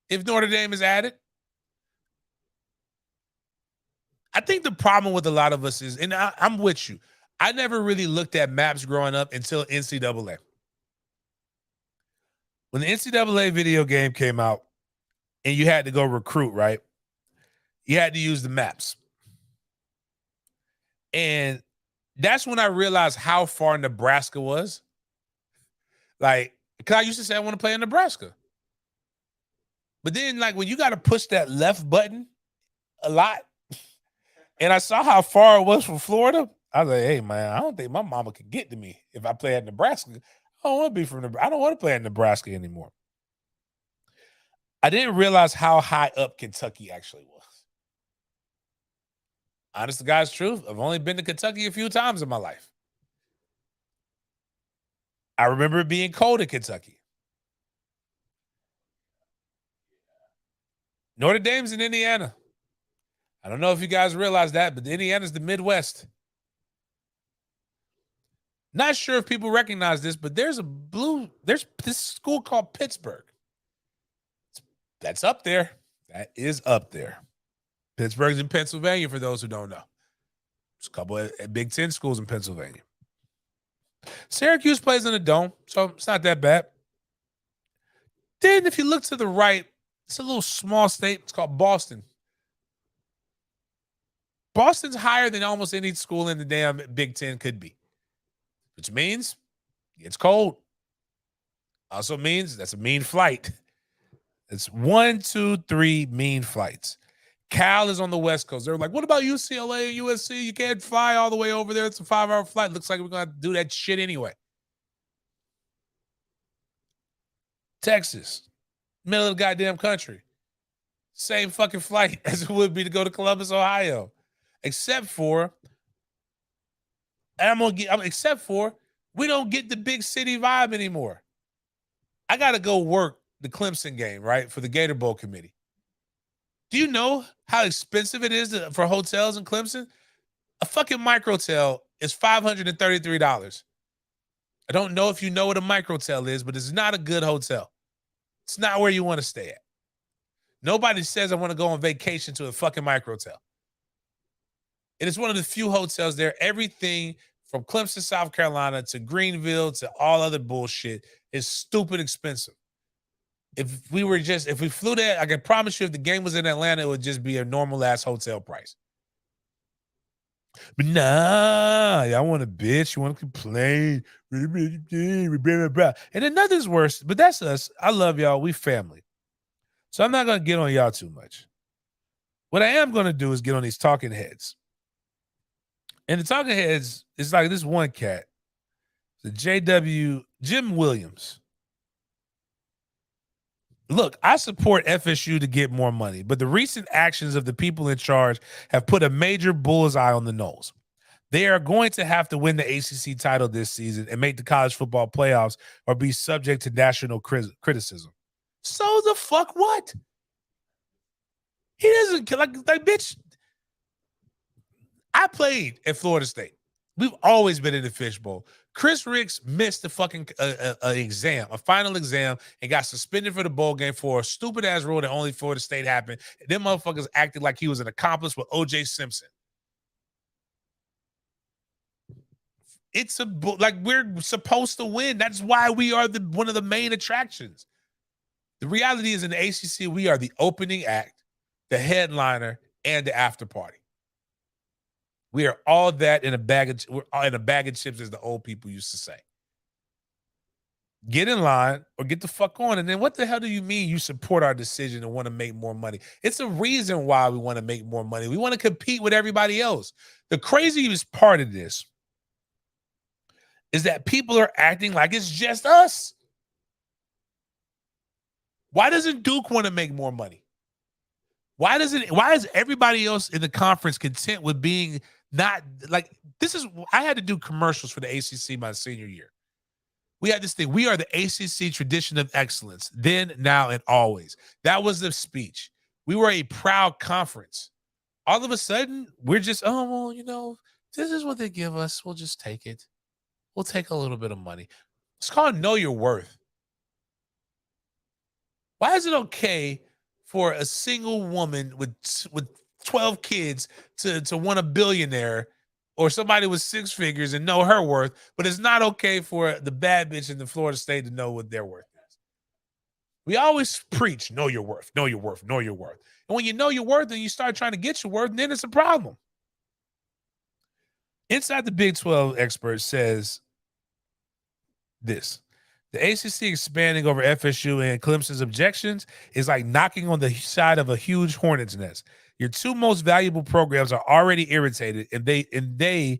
if Notre Dame is added. I think the problem with a lot of us is, and I'm with you, I never really looked at maps growing up until NCAA. When the NCAA video game came out and you had to go recruit, right? You had to use the maps. And that's when I realized how far Nebraska was. Like, because I used to say I want to play in Nebraska. But then, like, when you got to push that left button a lot, and I saw how far it was from Florida, I was like, hey, man, I don't think my mama could get to me if I play at Nebraska. I don't want to be from Nebraska. I don't want to play at Nebraska anymore. I didn't realize how high up Kentucky actually was. Honest to God's truth, I've only been to Kentucky a few times in my life. I remember it being cold in Kentucky. Notre Dame's in Indiana. I don't know if you guys realize that, but Indiana's the Midwest. Not sure if people recognize this, but there's this school called Pittsburgh. That's up there. That is up there. Pittsburgh's in Pennsylvania, for those who don't know. There's a couple of Big Ten schools in Pennsylvania. Syracuse plays in a dome, so it's not that bad. Then if you look to the right, it's a little small state. It's called Boston. Boston's higher than almost any school in the damn Big Ten could be, which means it's cold. Also means that's a mean flight. It's 1, 2, 3 mean flights. Cal is on the West Coast. They're like, what about UCLA and USC? You can't fly all the way over there. It's a 5-hour flight. Looks like we're going to do that shit anyway. Texas, middle of the goddamn country. Same fucking flight as it would be to go to Columbus, Ohio. Except for we don't get the big city vibe anymore. I got to go work the Clemson game, right, for the Gator Bowl committee. Do you know how expensive it is for hotels in Clemson? A fucking microtel is $533. I don't know if you know what a microtel is, but it's not a good hotel. It's not where you want to stay at. Nobody says I want to go on vacation to a fucking microtel. It is one of the few hotels there. Everything from Clemson, South Carolina to Greenville to all other bullshit is stupid expensive. If we flew there, I can promise you if the game was in Atlanta, it would just be a normal ass hotel price. But nah, y'all want to bitch, you want to complain. And then nothing's worse, but that's us. I love y'all. We family. So I'm not going to get on y'all too much. What I am going to do is get on these talking heads. And the talking heads is like this one cat, the Jim Williams. Look, I support FSU to get more money, but the recent actions of the people in charge have put a major bullseye on the Noles. They are going to have to win the ACC title this season and make the college football playoffs or be subject to national criticism. So the fuck what? He doesn't like bitch. I played at Florida State. We've always been in the fishbowl. Chris Ricks missed the fucking exam, a final exam, and got suspended for the bowl game for a stupid ass rule that only Florida State happened. And them motherfuckers acted like he was an accomplice with O.J. Simpson. It's like we're supposed to win. That's why we are one of the main attractions. The reality is in the ACC, we are the opening act, the headliner, and the after party. We are all that in a bag of chips, as the old people used to say. Get in line or get the fuck on. And then what the hell do you mean you support our decision and want to make more money? It's a reason why we want to make more money. We want to compete with everybody else. The craziest part of this is that people are acting like it's just us. Why doesn't Duke want to make more money? Why is everybody else in the conference content with being not like this? I had to do commercials for the ACC my senior year. We had this thing. We are the ACC tradition of excellence, then, now, and always. That was the speech. We were a proud conference. All of a sudden, we're just, this is what they give us. We'll just take it. We'll take a little bit of money. It's called know your worth. Why is it okay for a single woman with 12 kids to want a billionaire or somebody with 6 figures and know her worth, but it's not okay for the bad bitch in the Florida State to know what their worth is? We always preach, know your worth, know your worth, know your worth. And when you know your worth and you start trying to get your worth, then it's a problem. Inside the Big 12 expert says this: the ACC expanding over FSU and Clemson's objections is like knocking on the side of a huge hornet's nest. Your two most valuable programs are already irritated, and there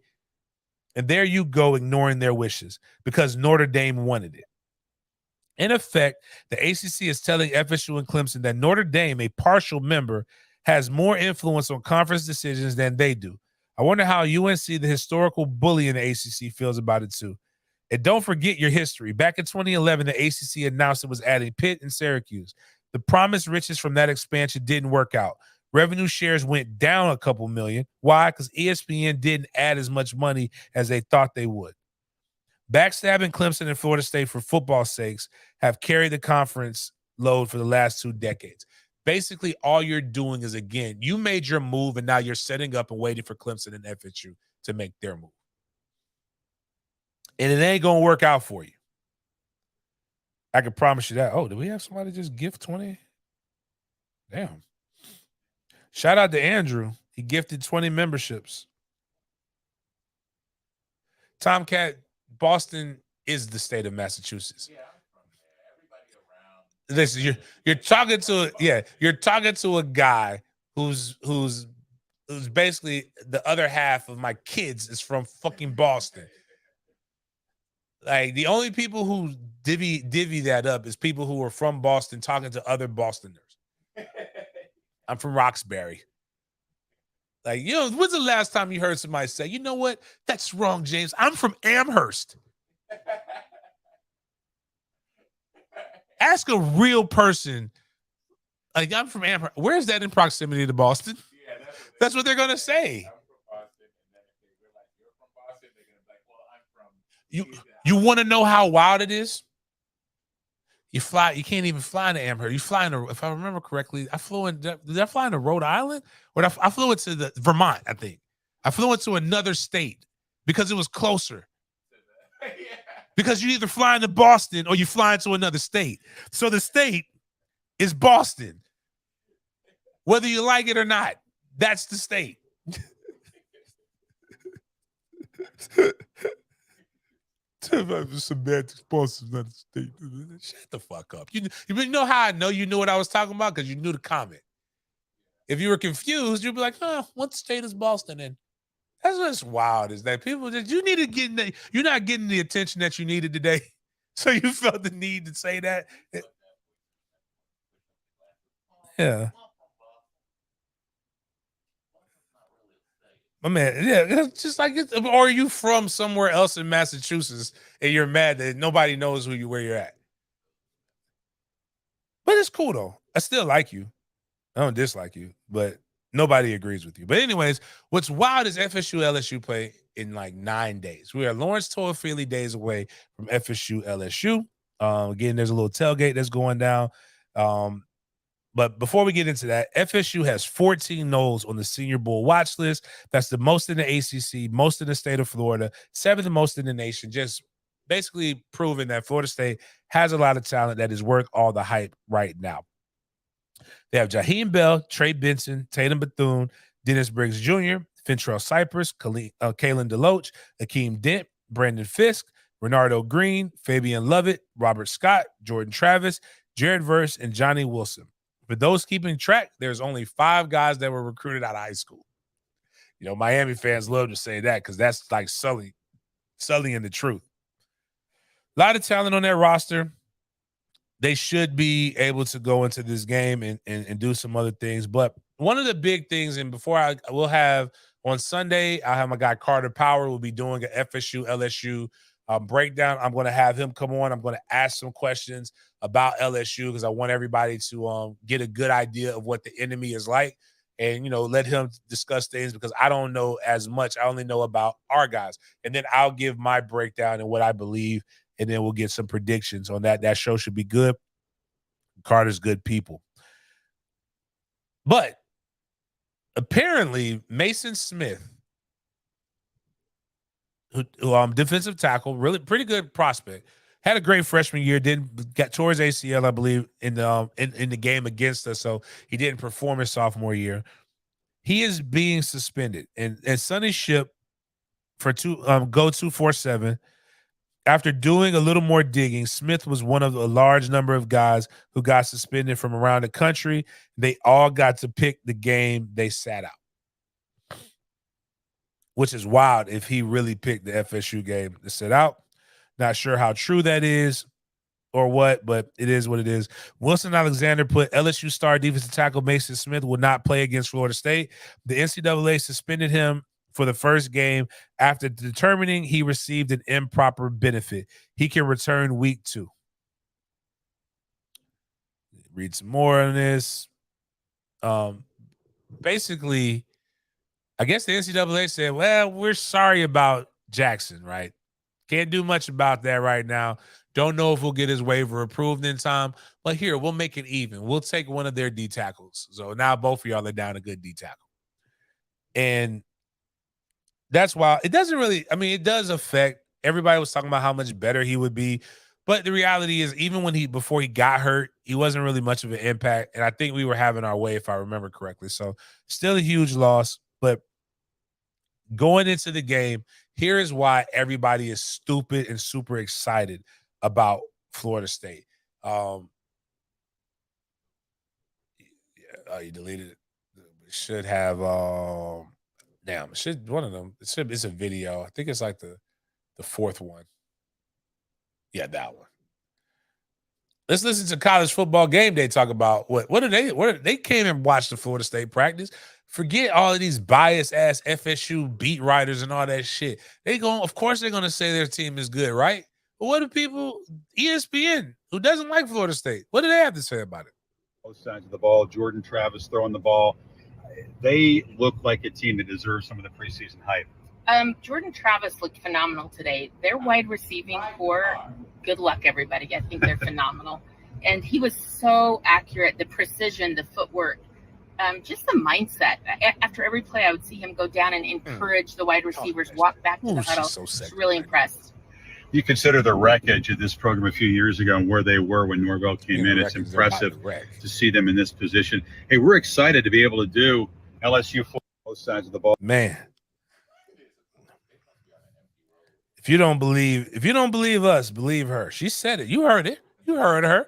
you go, ignoring their wishes because Notre Dame wanted it. In effect, the ACC is telling FSU and Clemson that Notre Dame, a partial member, has more influence on conference decisions than they do. I wonder how UNC, the historical bully in the ACC, feels about it too. And don't forget your history. Back in 2011, the ACC announced it was adding Pitt and Syracuse. The promised riches from that expansion didn't work out. Revenue shares went down a couple million. Why? Because ESPN didn't add as much money as they thought they would. Backstabbing Clemson and Florida State for football's sakes have carried the conference load for the last 2 decades. Basically, all you're doing is, again, you made your move, and now you're setting up and waiting for Clemson and FSU to make their move. And it ain't going to work out for you. I can promise you that. Oh, do we have somebody just gift 20? Damn. Shout out to Andrew. He gifted 20 memberships. Tomcat, Boston is the state of Massachusetts. Yeah, I'm from there. Everybody around. Listen, you're talking to a guy who's basically the other half of my kids is from fucking Boston. Like, the only people who divvy that up is people who are from Boston talking to other Bostoners. I'm from Roxbury. Like, when's the last time you heard somebody say, you know what? That's wrong, James. I'm from Amherst. Ask a real person. Like, I'm from Amherst. Where is that in proximity to Boston? Yeah, that's what they're going to say. I'm from Boston. And then if they're like, you're from Boston, they're going to be like, well, I'm from... You want to know how wild it is? You can't even fly into Amherst. You fly into, if I remember correctly, did I fly into Rhode Island? Or I flew into the Vermont, I think. I flew into another state because it was closer. Yeah. Because you either fly into Boston or you fly into another state. So the state is Boston. Whether you like it or not, that's the state. Semantics, Boston's not a state. Shut the fuck up. You know how I know you knew what I was talking about? Because you knew the comment. If you were confused, you'd be like, what state is Boston in? That's what's wild, is that people that you need to get you're not getting the attention that you needed today. So you felt the need to say that. Yeah. My man, yeah, it's just like, or are you from somewhere else in Massachusetts and you're mad that nobody knows where you're at? But it's cool though. I still like you. I don't dislike you, but nobody agrees with you. But anyways, what's wild is FSU LSU play in like 9 days. We are Lawrence Toafili days away from FSU LSU. Again, there's a little tailgate that's going down. But before we get into that, FSU has 14 Noles on the Senior Bowl watch list. That's the most in the ACC, most in the state of Florida, 7th most in the nation. Just basically proving that Florida State has a lot of talent that is worth all the hype right now. They have Jaheim Bell, Trey Benson, Tatum Bethune, Dennis Briggs Jr., Fintrell Cypress, Kalen DeLoach, Akeem Dent, Brandon Fisk, Renardo Green, Fabian Lovett, Robert Scott, Jordan Travis, Jared Verse, and Johnny Wilson. For those keeping track, there's only 5 guys that were recruited out of high school. Miami fans love to say that because that's like sullying the truth. A lot of talent on their roster. They should be able to go into this game and do some other things. But one of the big things, and before I will have on Sunday, I have my guy Carter Power will be doing an FSU LSU breakdown. I'm going to have him come on. I'm going to ask some questions about LSU because I want everybody to get a good idea of what the enemy is like, and let him discuss things because I don't know as much. I only know about our guys, and then I'll give my breakdown and what I believe, and then we'll get some predictions on that. That show should be good. Carter's good people. But apparently Mason Smith, who defensive tackle, really pretty good prospect, had a great freshman year, got towards ACL, I believe, in the game against us, so he didn't perform his sophomore year. He is being suspended. And Sonny Ship for Go 247, after doing a little more digging, Smith was one of a large number of guys who got suspended from around the country. They all got to pick the game they sat out, which is wild if he really picked the FSU game to sit out. Not sure how true that is or what, but it is what it is. Wilson Alexander put LSU star defensive tackle Mason Smith will not play against Florida State. The NCAA suspended him for the first game after determining he received an improper benefit. He can return week 2. Read some more on this. basically, I guess the NCAA said, well, we're sorry about Jackson, right? Can't do much about that right now. Don't know if we'll get his waiver approved in time, but here, we'll make it even. We'll take one of their D tackles. So now both of y'all are down a good D tackle. And that's why it doesn't really, I mean, it does affect. Everybody was talking about how much better he would be. But the reality is, even when before he got hurt, he wasn't really much of an impact. And I think we were having our way, if I remember correctly. So still a huge loss. But going into the game, here is why everybody is stupid and super excited about Florida State. You deleted it. It should have damn, it should one of them. It's a video. I think it's like the fourth one. Yeah, that one. Let's listen to College Football Game Day talk about what are they came and watched the Florida State practice. Forget all of these biased ass FSU beat writers and all that shit. Of course they're gonna say their team is good, right? But what do people, ESPN, who doesn't like Florida State, what do they have to say about it? Both sides of the ball. Jordan Travis throwing the ball. They look like a team that deserves some of the preseason hype. Jordan Travis looked phenomenal today. Their wide receiving core, good luck, everybody. I think they're phenomenal. And he was so accurate, the precision, the footwork, just the mindset. After every play, I would see him go down and encourage the wide receivers, walk back to the huddle. So Just really impressed. You consider the wreckage of this program a few years ago and where they were when Norvell came in. It's impressive to see them in this position. Hey, we're excited to be able to do LSU football, both sides of the ball. Man. If you don't believe us, believe her. She said it. You heard it. You heard her.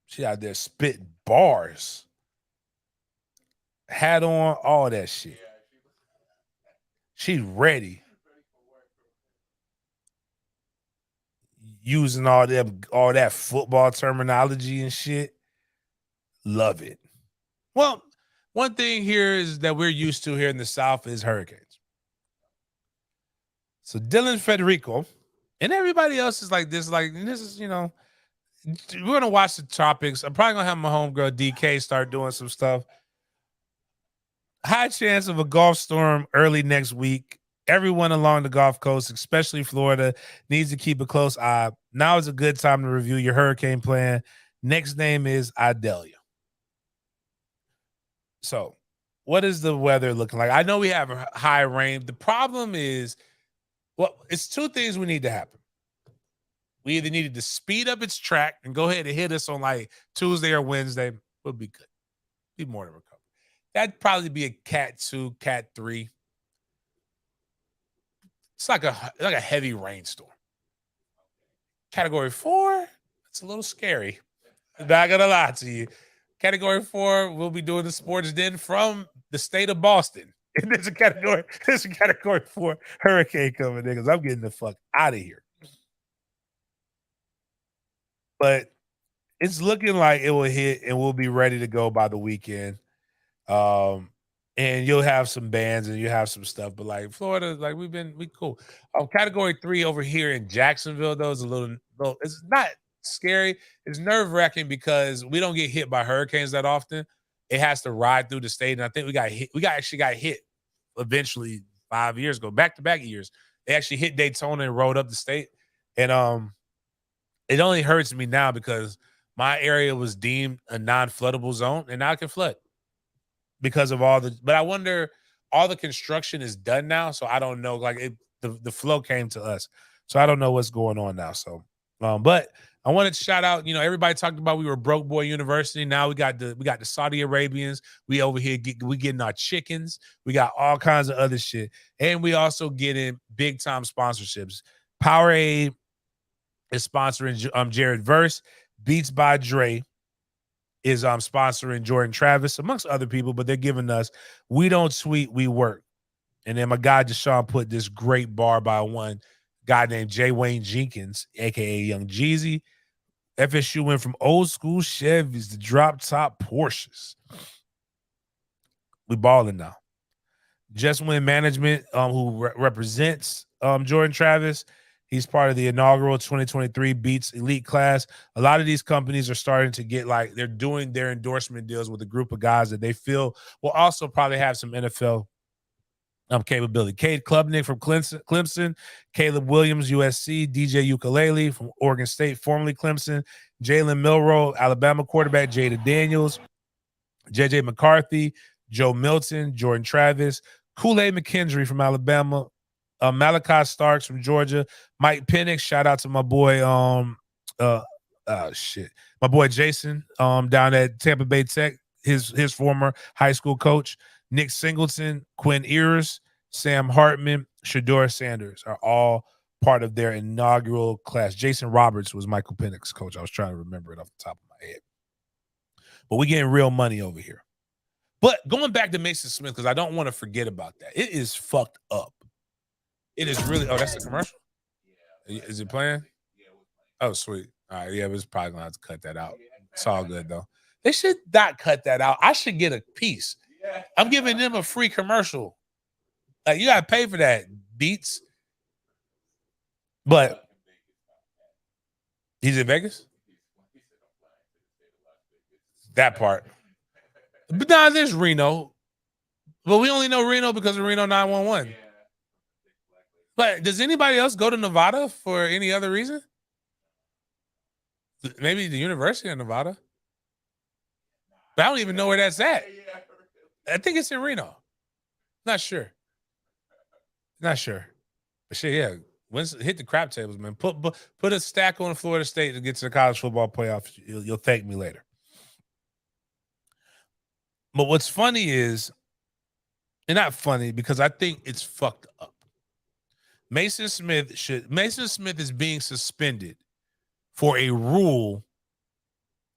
She out there spitting bars. Hat on, all that shit. She ready. Using all that football terminology and shit. Love it. Well, one thing here is that we're used to here in the South is hurricanes. So Dylan Federico and everybody else is like this. Like, this is, we're going to watch the topics. I'm probably going to have my homegirl DK start doing some stuff. High chance of a Gulf storm early next week. Everyone along the Gulf Coast, especially Florida, needs to keep a close eye. Now is a good time to review your hurricane plan. Next name is Idalia. So what is the weather looking like? I know we have high rain. The problem is, well, it's two things we need to happen. We either needed to speed up its track and go ahead and hit us on like Tuesday or Wednesday. Would be good. Be more than recover. That'd probably be a Cat 2, Cat 3. It's like a heavy rainstorm. Category 4, it's a little scary. I'm not gonna lie to you. Category 4, we'll be doing the Sports Den from the state of Boston. And there's a category 4 hurricane coming, niggas. I'm getting the fuck out of here. But it's looking like it will hit and we'll be ready to go by the weekend. And you'll have some bands and you have some stuff, but like Florida, like we cool. Category 3 over here in Jacksonville, though, is a little, it's not scary. It's nerve-wracking because we don't get hit by hurricanes that often. It has to ride through the state, and I think we got hit. Actually got hit eventually 5 years ago, back-to-back years. They actually hit Daytona and rode up the state, and it only hurts me now because my area was deemed a non-floodable zone, and now it can flood because of but I wonder, all the construction is done now, so I don't know. Like the flow came to us, so I don't know what's going on now. So, but I wanted to shout out. Everybody talked about we were Broke Boy University. Now we got the Saudi Arabians. We over here we getting our chickens. We got all kinds of other shit, and we also getting big time sponsorships. Powerade is sponsoring Jared Verse. Beats by Dre is sponsoring Jordan Travis, amongst other people, but they're giving us We Don't Tweet, We Work. And then my guy Deshaun put this great bar by one guy named J. Wayne Jenkins, aka Young Jeezy. FSU went from old school Chevys to drop top Porsches. We balling now. Just Win Management, who represents Jordan Travis, He's part of the inaugural 2023 Beats Elite class. A lot of these companies are starting to get like they're doing their endorsement deals with a group of guys that they feel will also probably have some NFL capability. Cade Klubnik from Clemson, Caleb Williams, USC, DJ Ukulele from Oregon State, formerly Clemson, Jalen Milroe, Alabama quarterback, Jada Daniels, JJ McCarthy, Joe Milton, Jordan Travis, Kool-Aid McKendry from Alabama, Malachi Starks from Georgia, Mike Penix. Shout out to my boy, my boy Jason, down at Tampa Bay Tech, his former high school coach. Nick Singleton, Quinn Ewers, Sam Hartman, Shedeur Sanders are all part of their inaugural class. Jason Roberts was Michael Penix's coach. I was trying to remember it off the top of my head. But we're getting real money over here. But going back to Mason Smith, because I don't want to forget about that. It is fucked up. It is really. Oh, that's the commercial? Is it playing? Oh, sweet. All right. Yeah, we're probably going to have to cut that out. It's all good, though. They should not cut that out. I should get a piece. I'm giving them a free commercial. Like, you got to pay for that, Beats. But he's in Vegas? That part. But nah, there's Reno. But we only know Reno because of Reno 911. But does anybody else go to Nevada for any other reason? Maybe the University of Nevada. But I don't even know where that's at. I think it's in Reno. Not sure. But shit, yeah. Hit the crap tables, man. Put a stack on Florida State to get to the college football playoff. You'll thank me later. But what's funny is, and not funny because I think it's fucked up. Mason Smith is being suspended for a rule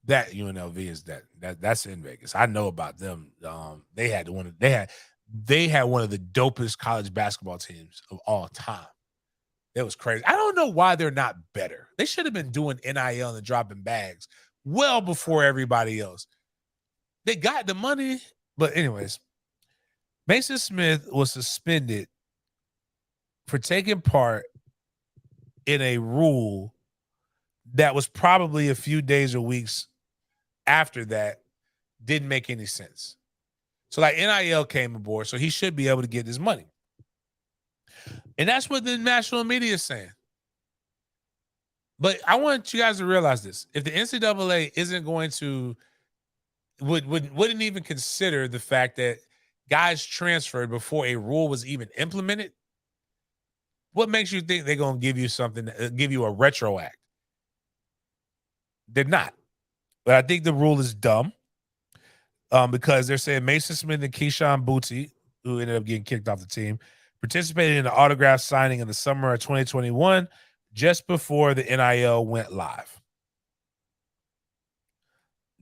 that UNLV is that's in Vegas. I know about them. They had one of the dopest college basketball teams of all time. It was crazy. I don't know why they're not better. They should have been doing NIL and dropping bags well before everybody else. They got the money, but anyways, Mason Smith was suspended for taking part in a rule that was probably a few days or weeks after that didn't make any sense. So like NIL came aboard, so he should be able to get his money. And that's what the national media is saying. But I want you guys to realize this. If the NCAA isn't going to wouldn't even consider the fact that guys transferred before a rule was even implemented, what makes you think they're going to give you something, give you a retro act? They're not. But I think the rule is dumb because they're saying Mason Smith and Keyshawn Booty, who ended up getting kicked off the team, participated in the autograph signing in the summer of 2021, just before the NIL went live.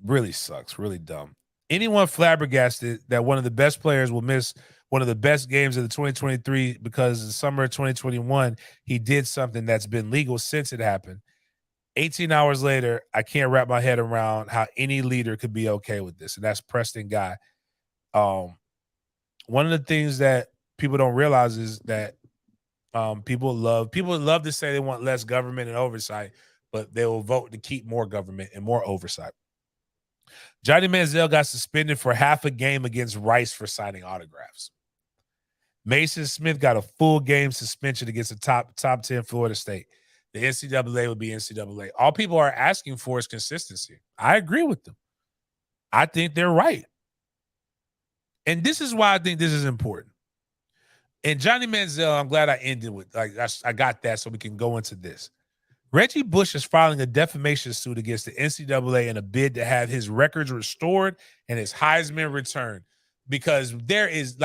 Really sucks. Really dumb. Anyone flabbergasted that one of the best players will miss one of the best games of the 2023 because in the summer of 2021, he did something that's been legal since it happened. 18 hours later, I can't wrap my head around how any leader could be okay with this. And that's Preston Guy. One of the things that people don't realize is that people love to say they want less government and oversight, but they will vote to keep more government and more oversight. Johnny Manziel got suspended for half a game against Rice for signing autographs. Mason Smith got a full game suspension against the top 10 Florida State. The NCAA would be NCAA. All people are asking for is consistency. I agree with them. I think they're right. And this is why I think this is important. And Johnny Manziel, I'm glad I ended with, I got that so we can go into this. Reggie Bush is filing a defamation suit against the NCAA in a bid to have his records restored and his Heisman returned because there is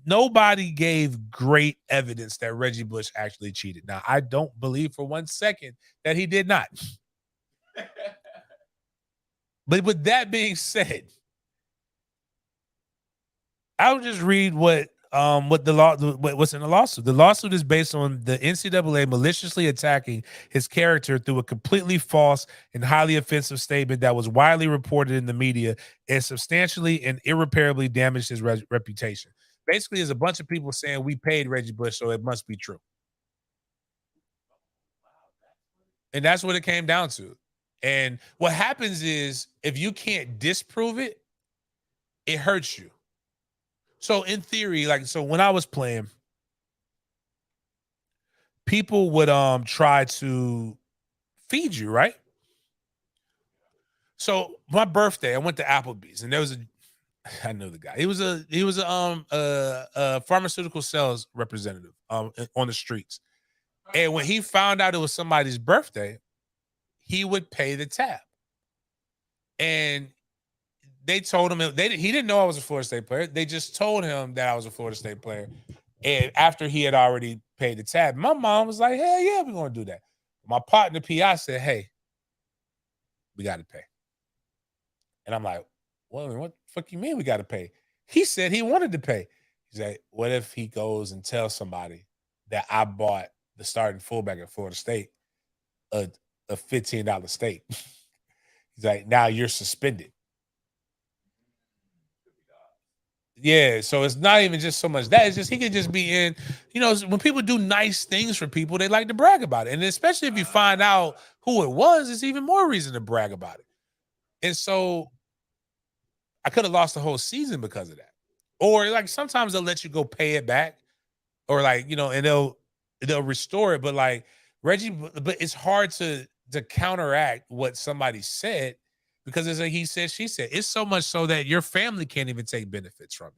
nobody gave great evidence that Reggie Bush actually cheated. Now, I don't believe for 1 second that he did not. But with that being said, I'll just read what's in the lawsuit. The lawsuit is based on the NCAA maliciously attacking his character through a completely false and highly offensive statement that was widely reported in the media and substantially and irreparably damaged his reputation. Basically, there's a bunch of people saying we paid Reggie Bush, so it must be true. And that's what it came down to. And what happens is if you can't disprove it, it hurts you. So in theory, like, so when I was playing, people would try to feed you, right? So my birthday, I went to Applebee's, and there was I know the guy. He was a pharmaceutical sales representative on the streets. And when he found out it was somebody's birthday, he would pay the tab. And they told him he didn't know I was a Florida State player. They just told him that I was a Florida State player. And after he had already paid the tab, my mom was like, "Hell yeah, we're gonna do that." My partner PI said, "Hey, we got to pay." And I'm like, "Well, what the fuck you mean we got to pay?" He said he wanted to pay. He's like, "What if he goes and tells somebody that I bought the starting fullback at Florida State a $15 steak?" He's like, "Now you're suspended." Yeah, so it's not even just so much that. It's just he could just be in, when people do nice things for people, they like to brag about it. And especially if you find out who it was, it's even more reason to brag about it. And so I could have lost the whole season because of that. Or like sometimes they'll let you go pay it back, or like, and they'll restore it. But like Reggie, but it's hard to counteract what somebody said, because it's like he said, she said. It's so much so that your family can't even take benefits from it.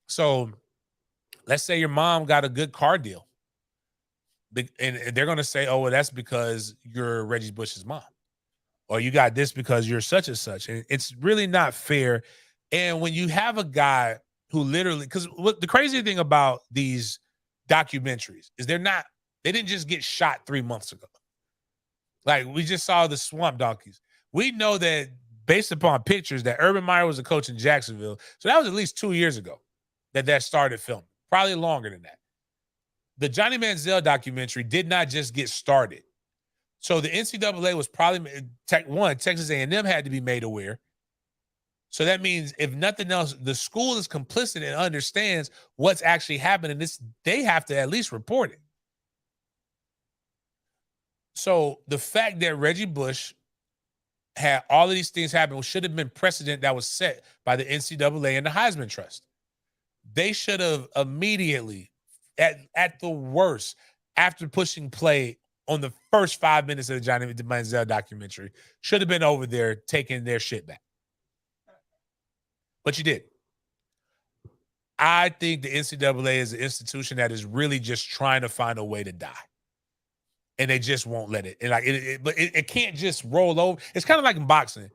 So let's say your mom got a good car deal, and they're going to say, "Oh, well, that's because you're Reggie Bush's mom," or "You got this because you're such and such." And it's really not fair. And when you have a guy who literally, because what the crazy thing about these documentaries is they didn't just get shot 3 months ago. Like we just saw the Swamp Donkeys. We know that based upon pictures that Urban Meyer was a coach in Jacksonville. So that was at least 2 years ago that started filming, probably longer than that. The Johnny Manziel documentary did not just get started. So the NCAA was probably, Texas A&M had to be made aware. So that means if nothing else, the school is complicit and understands what's actually happening. They have to at least report it. So the fact that Reggie Bush had all of these things happen should have been precedent that was set by the NCAA and the Heisman Trust. They should have immediately, at the worst, after pushing play on the first 5 minutes of the Johnny Manziel documentary, should have been over there taking their shit back. But you did. I think the NCAA is an institution that is really just trying to find a way to die. And they just won't let it. And like it can't just roll over. It's kind of like in boxing.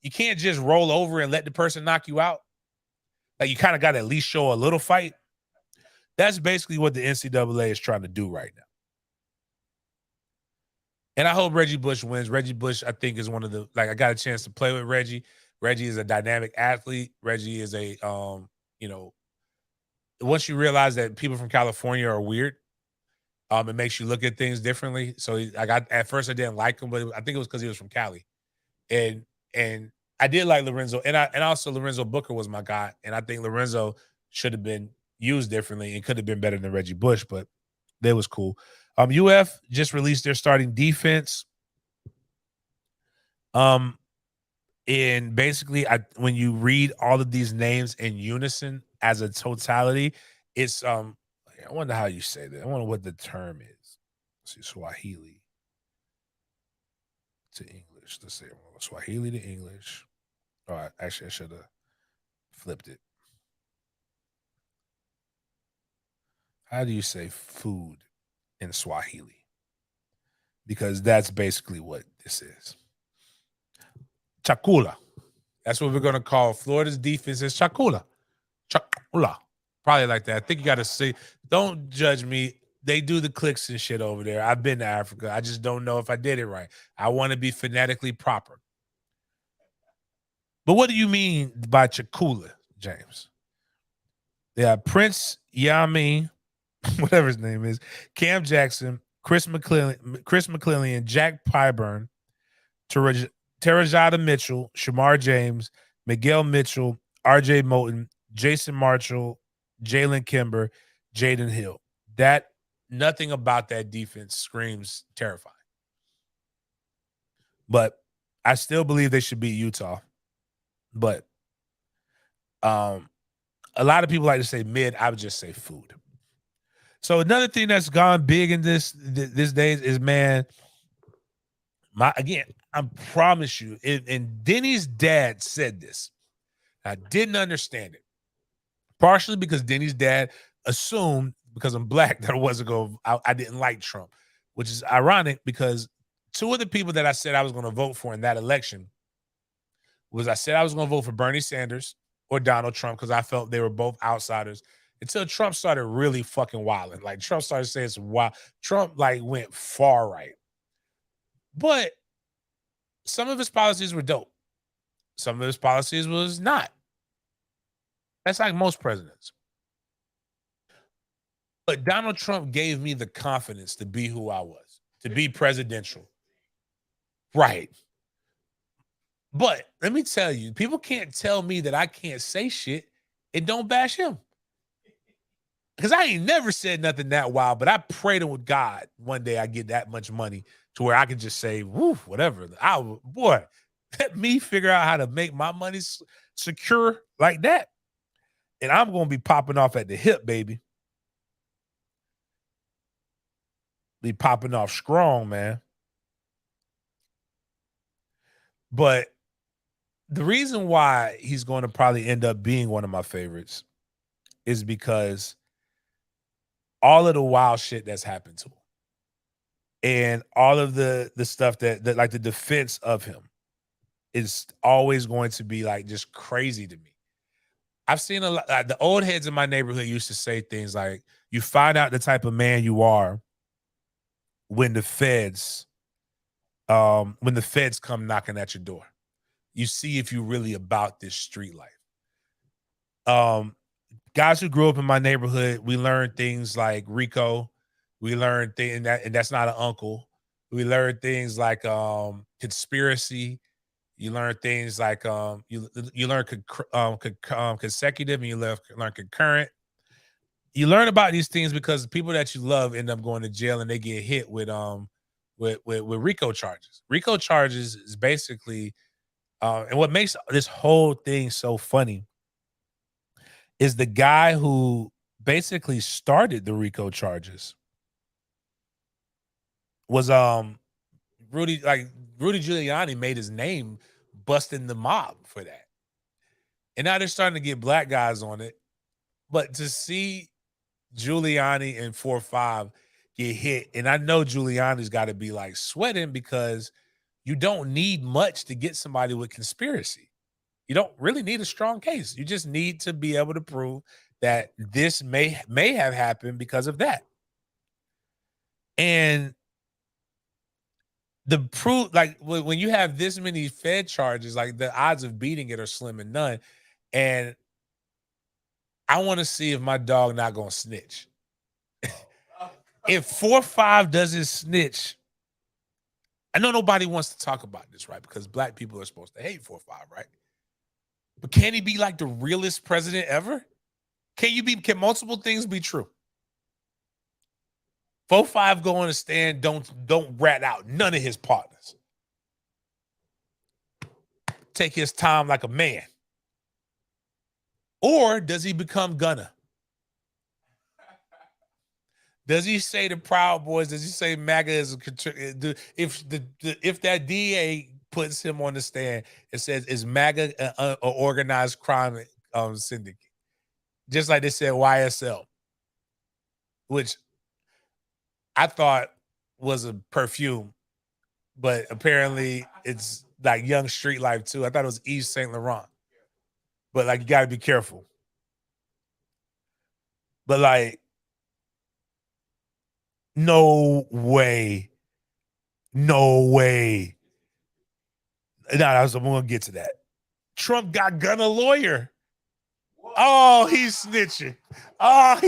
You can't just roll over and let the person knock you out. Like you kind of got to at least show a little fight. That's basically what the NCAA is trying to do right now. And I hope Reggie Bush wins. Reggie Bush, I think, is one of the, like, I got a chance to play with Reggie. Reggie is a dynamic athlete. Reggie is a, once you realize that people from California are weird, it makes you look at things differently. So at first I didn't like him, but I think it was because he was from Cali. And I did like Lorenzo. And also Lorenzo Booker was my guy. And I think Lorenzo should have been used differently and could have been better than Reggie Bush, but that was cool. UF just released their starting defense. And basically, when you read all of these names in unison as a totality, it's I wonder how you say that. I wonder what the term is. Let's see, Swahili to English. Let's say Swahili to English. Oh, actually, I should have flipped it. How do you say food in Swahili? Because that's basically what this is. Chakula. That's what we're going to call Florida's defense is Chakula. Chakula. Probably like that. I think you got to say, don't judge me. They do the clicks and shit over there. I've been to Africa. I just don't know if I did it right. I want to be phonetically proper. But what do you mean by Chakula, James? Yeah, Prince Yami, whatever his name is, Cam Jackson, Chris McClellan, Jack Pyburn, Terajada Mitchell, Shamar James, Miguel Mitchell, RJ Moulton, Jason Marshall, Jalen Kimber, Jaden Hill. Nothing about that defense screams terrifying. but I still believe they should beat Utah. But a lot of people like to say mid. I would just say food. So another thing that's gone big in this days is, man, I promise you, and Denny's dad said this. I didn't understand it. Partially because Denny's dad assumed, because I'm black, that I didn't like Trump, which is ironic because two of the people that I said I was going to vote for in that election I said I was going to vote for Bernie Sanders or Donald Trump because I felt they were both outsiders, until Trump started really fucking wilding. Like, Trump started saying some wild. Trump went far right. But some of his policies were dope. Some of his policies was not. That's like most presidents. But Donald Trump gave me the confidence to be who I was, to be presidential. Right. But let me tell you, people can't tell me that I can't say shit and don't bash him. Because I ain't never said nothing that wild, but I prayed with God one day I get that much money to where I can just say, woo, whatever. Boy, let me figure out how to make my money secure like that. And I'm going to be popping off at the hip, baby. Be popping off strong, man. But the reason why he's going to probably end up being one of my favorites is because all of the wild shit that's happened to him and all of the stuff that like the defense of him is always going to be like just crazy to me. I've seen a lot. The old heads in my neighborhood used to say things like, you find out the type of man you are when the feds come knocking at your door. You see if you're really about this street life. Guys who grew up in my neighborhood, we learned things like RICO. We learned things, and that's not an uncle. We learned things like conspiracy. You learn things like you learn consecutive, and you learn concurrent. You learn about these things because the people that you love end up going to jail, and they get hit with RICO charges. RICO charges is basically, and what makes this whole thing so funny is the guy who basically started the RICO charges was Rudy Giuliani made his name busting the mob for that. And now they're starting to get black guys on it. But to see Giuliani and 4-5 get hit, and I know Giuliani's got to be like sweating because you don't need much to get somebody with conspiracy. You don't really need a strong case. You just need to be able to prove that this may have happened because of that. And the proof, like when you have this many Fed charges, like the odds of beating it are slim and none. And I want to see if my dog not gonna snitch. If 4-5 doesn't snitch, I know nobody wants to talk about this, right? Because black people are supposed to hate 4-5, right? But can he be like the realest president ever? Can multiple things be true? 4-5 go on the stand, don't rat out none of his partners. Take his time like a man. Or does he become Gunna? Does he say the Proud Boys? Does he say MAGA is if that DA puts him on the stand and says, is MAGA an organized crime syndicate? Just like they said YSL, which I thought was a perfume, but apparently it's like Young Street Life too. I thought it was Yves Saint Laurent, but like you got to be careful. But like, no way. I'm gonna get to that. Trump got Gunna lawyer. Oh, he's snitching. Oh,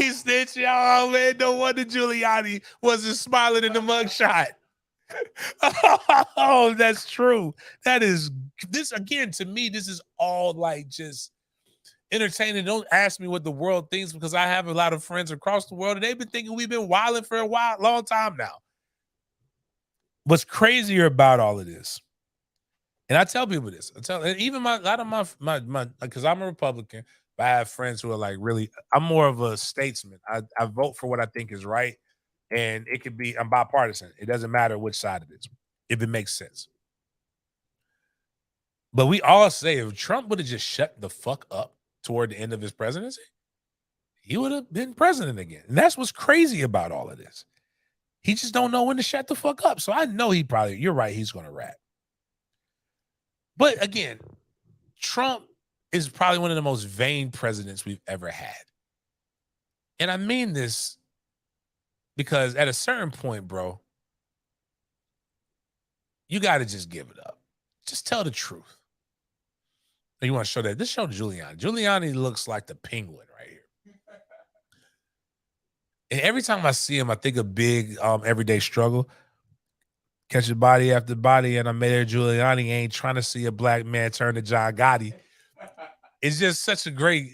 man, no wonder Giuliani wasn't smiling in the mugshot. Oh, that's true. This again, to me, this is all like just entertaining. Don't ask me what the world thinks because I have a lot of friends across the world and they've been thinking we've been wilding for a long time now. What's crazier about all of this And I tell people this. And even a lot of my because I'm a Republican, but I have friends who are like really. I'm more of a statesman. I vote for what I think is right, and it could be. I'm bipartisan. It doesn't matter which side it is, if it makes sense. But we all say if Trump would have just shut the fuck up toward the end of his presidency, he would have been president again. And that's what's crazy about all of this. He just don't know when to shut the fuck up. So I know you're right, he's going to rat. But again, Trump is probably one of the most vain presidents we've ever had. And I mean this because at a certain point, bro, you got to just give it up. Just tell the truth. You want to show that? This show Giuliani. Giuliani looks like the penguin right here. And every time I see him, I think of Big Everyday Struggle. Catching body after body, and I made it. Giuliani ain't trying to see a black man turn to John Gotti. It's just such a great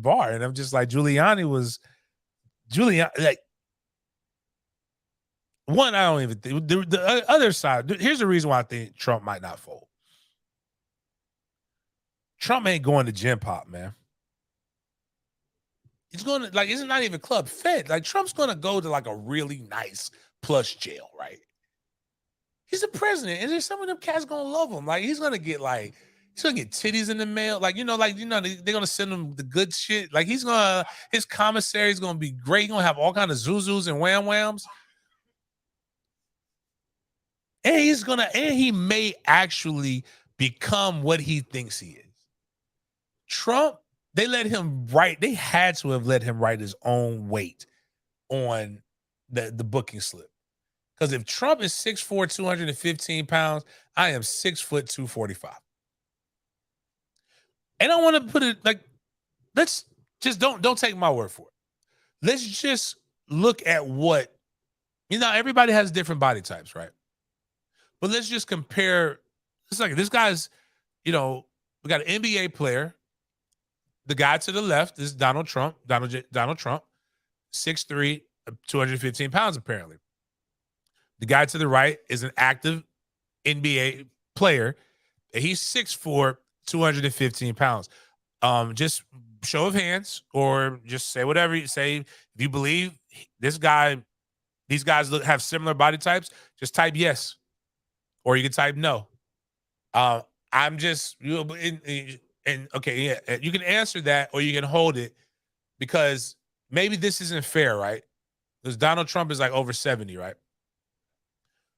bar. And I'm just like, Giuliani. Like, one, I don't even think the other side. Here's the reason why I think Trump might not fold. Trump ain't going to Gen Pop, man. He's going to, like, it's not even Club Fed. Like, Trump's going to go to like a really nice plush jail, right? He's the president, and there's some of them cats gonna love him. Like, he's gonna get titties in the mail. Like, they're gonna send him the good shit. Like, his commissary is gonna be great. He's gonna have all kind of zuzus and wham whams. And he may actually become what he thinks he is. Trump, they had to have let him write his own weight on the booking slip. Because if Trump is 6'4", 215 pounds, I am 6 foot 245. And I want to put it like, let's just don't take my word for it. Let's just look at what, everybody has different body types, right? But let's just compare. It's like this guy's, we got an NBA player. The guy to the left is Donald Trump, 6'3", 215 pounds, apparently. The guy to the right is an active NBA player. He's 6'4", 215 pounds. Just show of hands, or just say whatever you say. If you believe these guys have similar body types, just type yes, or you can type no. I'm just okay, yeah. You can answer that, or you can hold it, because maybe this isn't fair, right? Because Donald Trump is like over 70, right?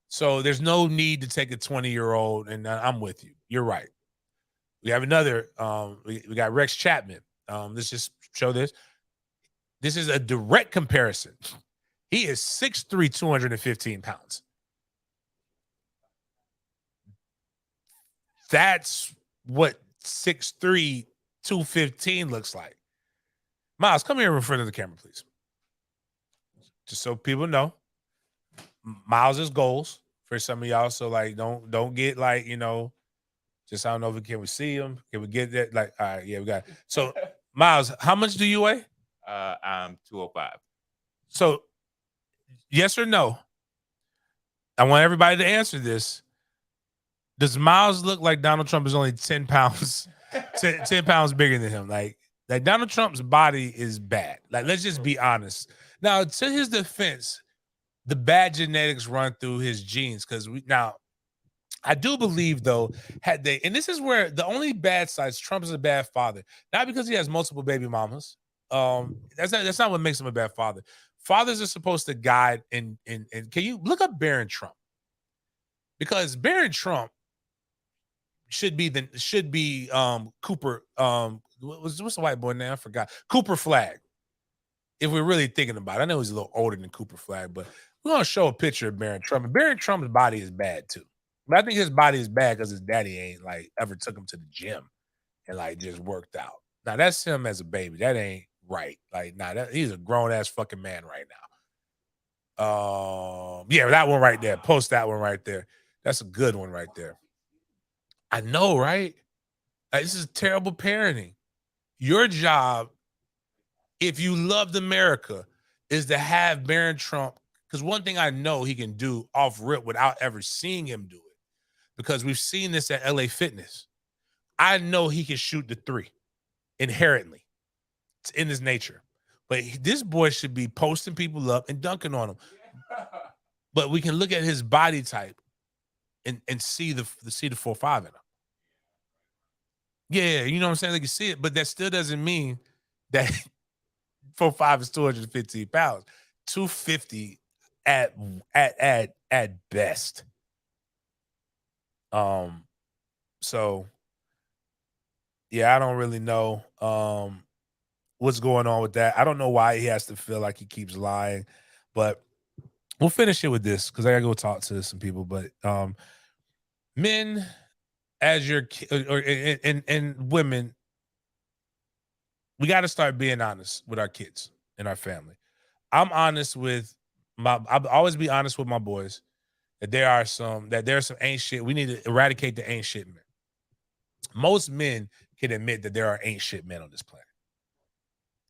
So there's no need to take a 20-year-old, and I'm with you. You're right. We have another, we got Rex Chapman. Let's just show this. This is a direct comparison. He is 6'3", 215 pounds. That's what 6'3", 215 looks like. Miles, come here in front of the camera, please. Just so people know. Miles's goals for some of y'all. So like, don't get like, just, I don't know if can we see him? Can we get that? Like, all right, yeah, we got it. So Miles, how much do you weigh? I'm 205. So yes or no? I want everybody to answer this. Does Miles look like Donald Trump is only 10 pounds, 10 pounds bigger than him? Like Donald Trump's body is bad. Like, let's just be honest. Now, to his defense, the bad genetics run through his genes, because I do believe, though, and this is where the only bad sides, Trump is a bad father, not because he has multiple baby mamas. That's not what makes him a bad father. Fathers are supposed to guide, and can you look up Barron Trump? Because Barron Trump should be Cooper. What's the white boy name? I forgot. Cooper Flagg. If we're really thinking about it, I know he's a little older than Cooper Flagg, but we're gonna show a picture of Barron Trump. And Barron Trump's body is bad too. But I think his body is bad because his daddy ain't like ever took him to the gym and like just worked out. Now that's him as a baby. That ain't right. Like, he's a grown ass fucking man right now. Yeah, that one right there. Post that one right there. That's a good one right there. I know, right? Like, this is terrible parenting. Your job, if you loved America, is to have Barron Trump, because one thing I know he can do off rip without ever seeing him do it. because we've seen this at LA Fitness. I know he can shoot the three inherently. It's in his nature. But this boy should be posting people up and dunking on them. But we can look at his body type and see the 4.5 in him. Yeah, you know what I'm saying? Like you see it, but that still doesn't mean that 4.5 is 215 pounds. 250 at best. So yeah, I don't really know what's going on with that. I don't know why he has to feel like he keeps lying, but we'll finish it with this because I gotta go talk to some people. But men, as your and women, we got to start being honest with our kids and our family. I'm honest with I'll always be honest with my boys that there's some ain't shit. We need to eradicate the ain't shit men. Most men can admit that there are ain't shit men on this planet.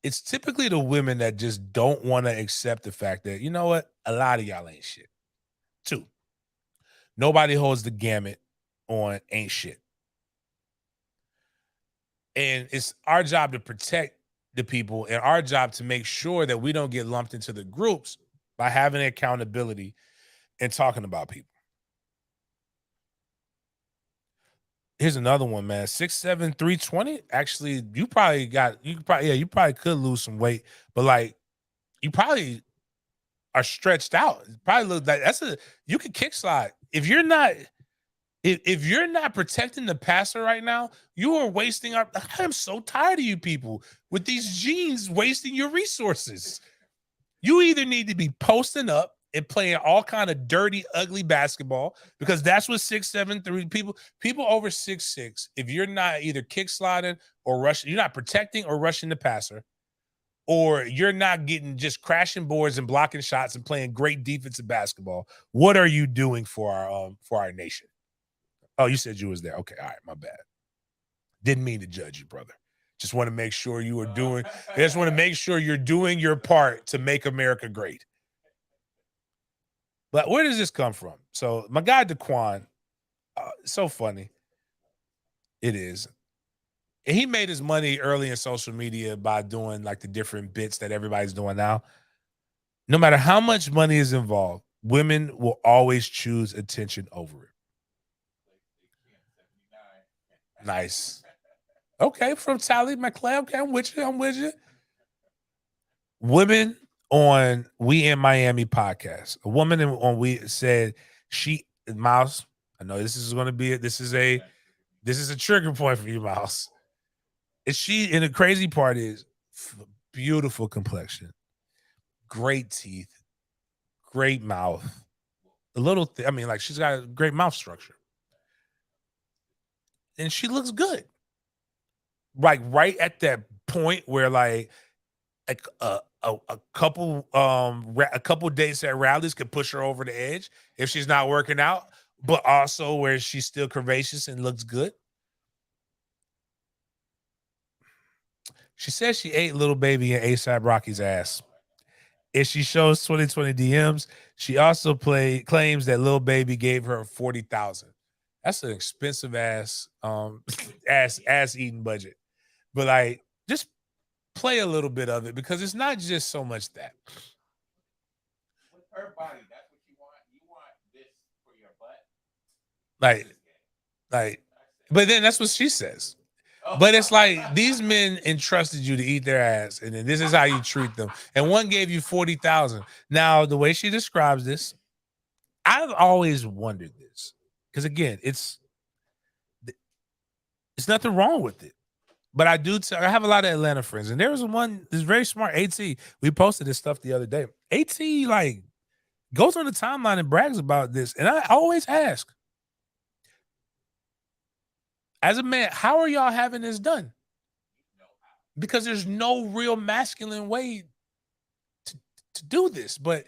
It's typically the women that just don't want to accept the fact that, you know what, a lot of y'all ain't shit. 2, nobody holds the gamut on ain't shit. And it's our job to protect the people and our job to make sure that we don't get lumped into the groups by having accountability and talking about people. Here's another one, man. 6'7", 320. Actually, you probably could lose some weight, but like you probably are stretched out. It probably look like you could kick slide. If you're not protecting the passer right now, you are wasting I am so tired of you people with these genes wasting your resources. You either need to be posting up and playing all kind of dirty, ugly basketball, because that's what 6'7", 3 people over 6'6", if you're not either kick sliding or rushing, you're not protecting or rushing the passer, or you're not getting just crashing boards and blocking shots and playing great defensive basketball, what are you doing for our nation? Oh, you said you was there. Okay, all right, my bad. Didn't mean to judge you, brother. Just want to make sure you're doing your part to make America great. But where does this come from? So my guy Daquan, so funny. It is. And he made his money early in social media by doing like the different bits that everybody's doing now. No matter how much money is involved, women will always choose attention over it. Nice. Okay, from Sally McClay. Okay, I'm with you. Women on We in Miami podcast. A woman on We said Miles, I know this is a trigger point for you, Miles. And the crazy part is beautiful complexion, great teeth, great mouth. She's got a great mouth structure. And she looks good. Like right at that point where like a couple dates at rallies could push her over the edge if she's not working out, but also where she's still curvaceous and looks good. She says she ate Lil Baby and A$AP Rocky's ass. If she shows 2020 DMs, she also claims that Lil Baby gave her $40,000. That's an expensive ass eating budget. But like, just play a little bit of it because it's not just so much that. With her body, that's what you want. You want this for your butt. But then that's what she says. But it's like these men entrusted you to eat their ass, and then this is how you treat them. And one gave you $40,000. Now, the way she describes this, I've always wondered this. Because again, it's nothing wrong with it. But I have a lot of Atlanta friends, and there was one that's very smart, AT. We posted this stuff the other day. AT like goes on the timeline and brags about this. And I always ask, as a man, how are y'all having this done? Because there's no real masculine way to do this. But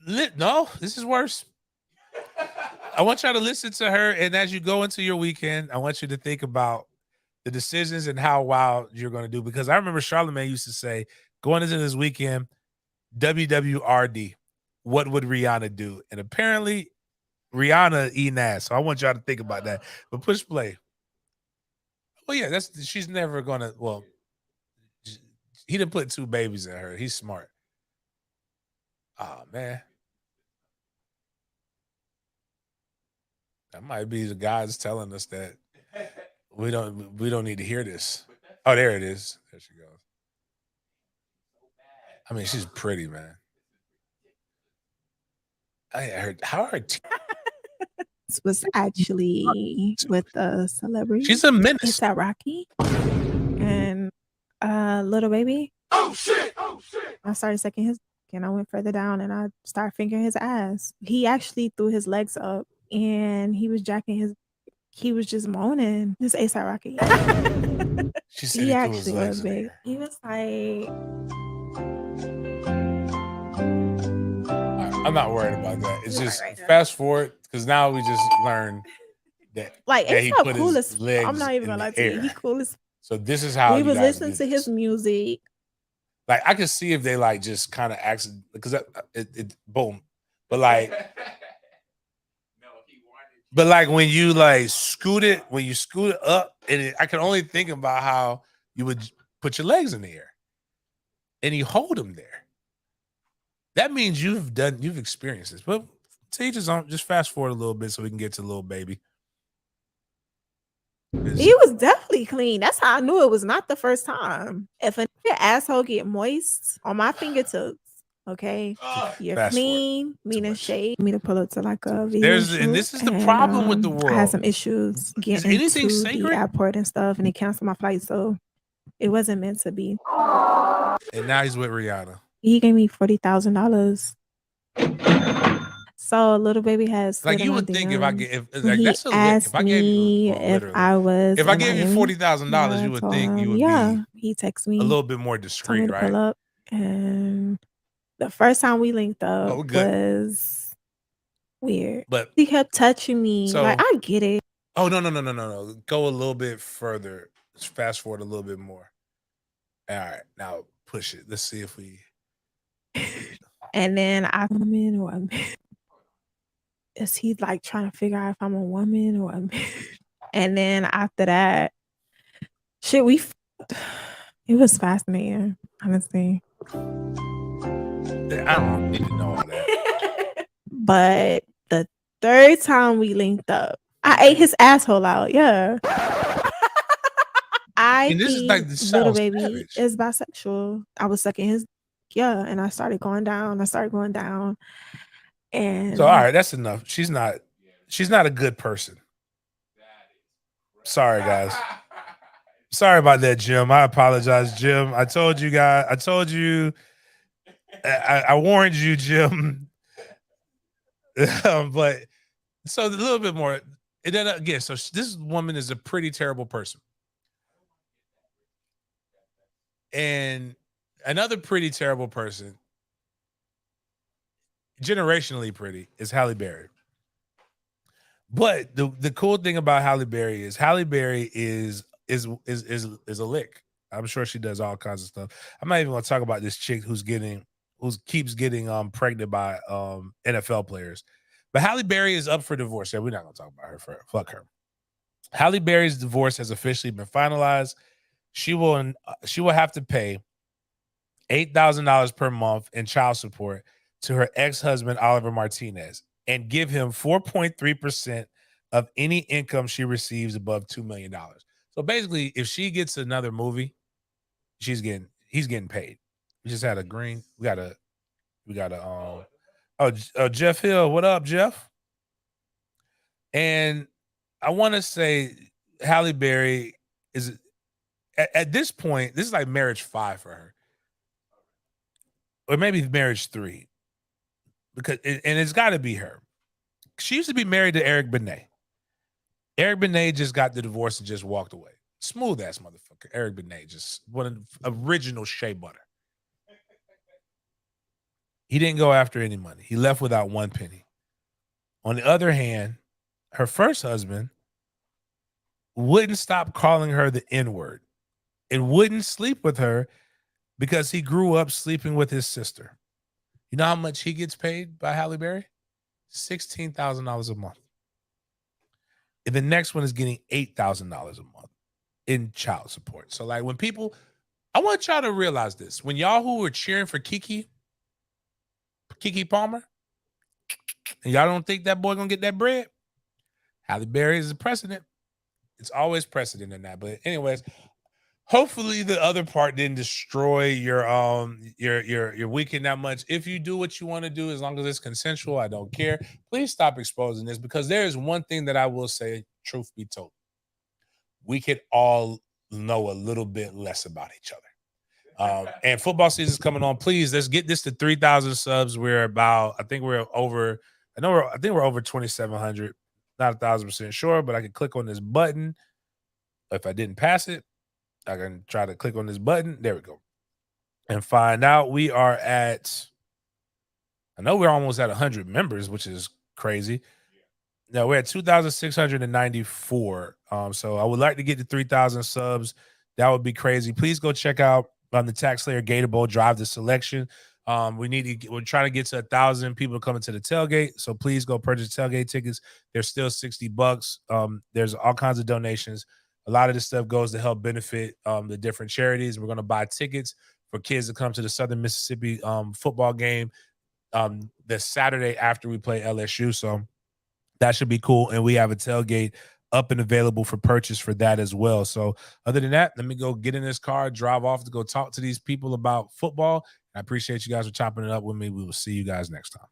no, this is worse. I want y'all to listen to her, and as you go into your weekend, I want you to think about the decisions and how wild you're going to do. Because I remember Charlamagne used to say, going into this weekend, WWRD, what would Rihanna do? And apparently, Rihanna eating ass. So I want y'all to think about that. But push play. Well, yeah, she's never gonna. Well, he didn't put 2 babies in her. He's smart. Oh man, that might be the guys telling us that we don't need to hear this. Oh, there it is. There she goes. I mean, she's pretty, man. I heard how her. This was actually with a celebrity. She's a menace. It's that Rocky and Little Baby. Oh shit! Oh shit! I started sucking his dick and I went further down and I started fingering his ass. He actually threw his legs up and he was jacking his. He was just moaning. This ASAP Rocky. She said He he threw his actually legs was in big. there. He was like, I'm not worried about that. It's You're just right now. fast forward because now we just learned that he ASAP put cool his as. legs I'm not even in gonna lie the to you. air. He cool as. So this is how We you was guys listening do to his this. music. Like I could see if they like just kind of accident because it boom, but like No, he wanted. but like when you like scoot it up, and I can only think about how you would put your legs in the air, and you hold them there. That means you've experienced this. But to each his own. Just fast forward a little bit so we can get to Little Baby. He was definitely clean. That's how I knew it was not the first time. If a nigga asshole get moist on my fingertips, okay, you're Fast clean, meaning much. shade. Me to pull up to like a video. There's and this is the problem with the I had world. some issues getting anything into sacred? the airport and stuff, and they canceled my flight, so it wasn't meant to be. And now he's with Rihanna. He gave me $40,000. So Little Baby has Like slid you in my would think if I DMs. get if When like he that's a lick. asked If I gave you me well, if literally, I was if I in gave you Miami, $40,000, you I would told think you him, would yeah. be He texted a me, little bit more told me discreet, to right? pull up, and the first time we linked Oh, up we're good. was weird. But He kept touching me. So- Like, I get it. oh no. Go a little bit further. Just fast forward a little bit more. All right, now push it. Let's see if we And then I'm a woman or a man. Is he like trying to figure out if I'm a woman or a man? And then after that, shit, it was fascinating, honestly. I don't need to know all that. But the third time we linked up, I ate his asshole out. Yeah. I And this is think like this Little sounds Baby savage. is bisexual. I was sucking his and I started going down. And So all right, that's enough. She's not a good person. Sorry, guys. Sorry about that, Jim. I apologize, Jim. I told you guys. I told you. I warned you, Jim. But so a little bit more. And then again, so this woman is a pretty terrible person. And another pretty terrible person, generationally pretty, is Halle Berry. But the cool thing about Halle Berry is a lick. I'm sure she does all kinds of stuff. I'm not even gonna talk about this chick who keeps getting pregnant by NFL players. But Halle Berry is up for divorce. Yeah, we're not gonna talk about her. Fuck her. Halle Berry's divorce has officially been finalized. She will have to pay $8,000 per month in child support to her ex-husband Oliver Martinez and give him 4.3% of any income she receives above $2 million. So basically, if she gets another movie, he's getting paid. We just had Jeff Hill. What up, Jeff? And I want to say Halle Berry is at this point, this is like marriage 5 for her. Or maybe marriage 3. And it's got to be her. She used to be married to Eric Benet. Eric Benet just got the divorce and just walked away. Smooth ass motherfucker. Eric Benet, just one of the original shea butter. He didn't go after any money. He left without 1 penny. On the other hand, her first husband wouldn't stop calling her the N-word and wouldn't sleep with her because he grew up sleeping with his sister. You know how much he gets paid by Halle Berry? $16,000 a month. And the next one is getting $8,000 a month in child support. So, like, when people, I want y'all to realize this. When y'all who were cheering for Keke Palmer, and y'all don't think that boy gonna get that bread, Halle Berry is the precedent. It's always precedent in that. But anyways, hopefully the other part didn't destroy your weekend that much. If you do what you want to do, as long as it's consensual, I don't care. Please stop exposing this, because there is one thing that I will say, truth be told. We could all know a little bit less about each other. And football season is coming on. Please, let's get this to 3,000 subs. We're about, I think we're over 2,700. Not 1,000% sure, but I can click on this button. If I didn't pass it, I can try to click on this button. There we go. And find out. We are at, I know we're almost at 100 members, which is crazy. No, we're at 2,694. So I would like to get to 3,000 subs. That would be crazy. Please go check out the TaxSlayer Gator Bowl Drive to Selection. We're trying to get to 1,000 people coming to the tailgate. So please go purchase tailgate tickets. They're still $60. There's all kinds of donations. A lot of this stuff goes to help benefit the different charities. We're going to buy tickets for kids to come to the Southern Mississippi football game the Saturday after we play LSU. So that should be cool. And we have a tailgate up and available for purchase for that as well. So other than that, let me go get in this car, drive off to go talk to these people about football. I appreciate you guys for chopping it up with me. We will see you guys next time.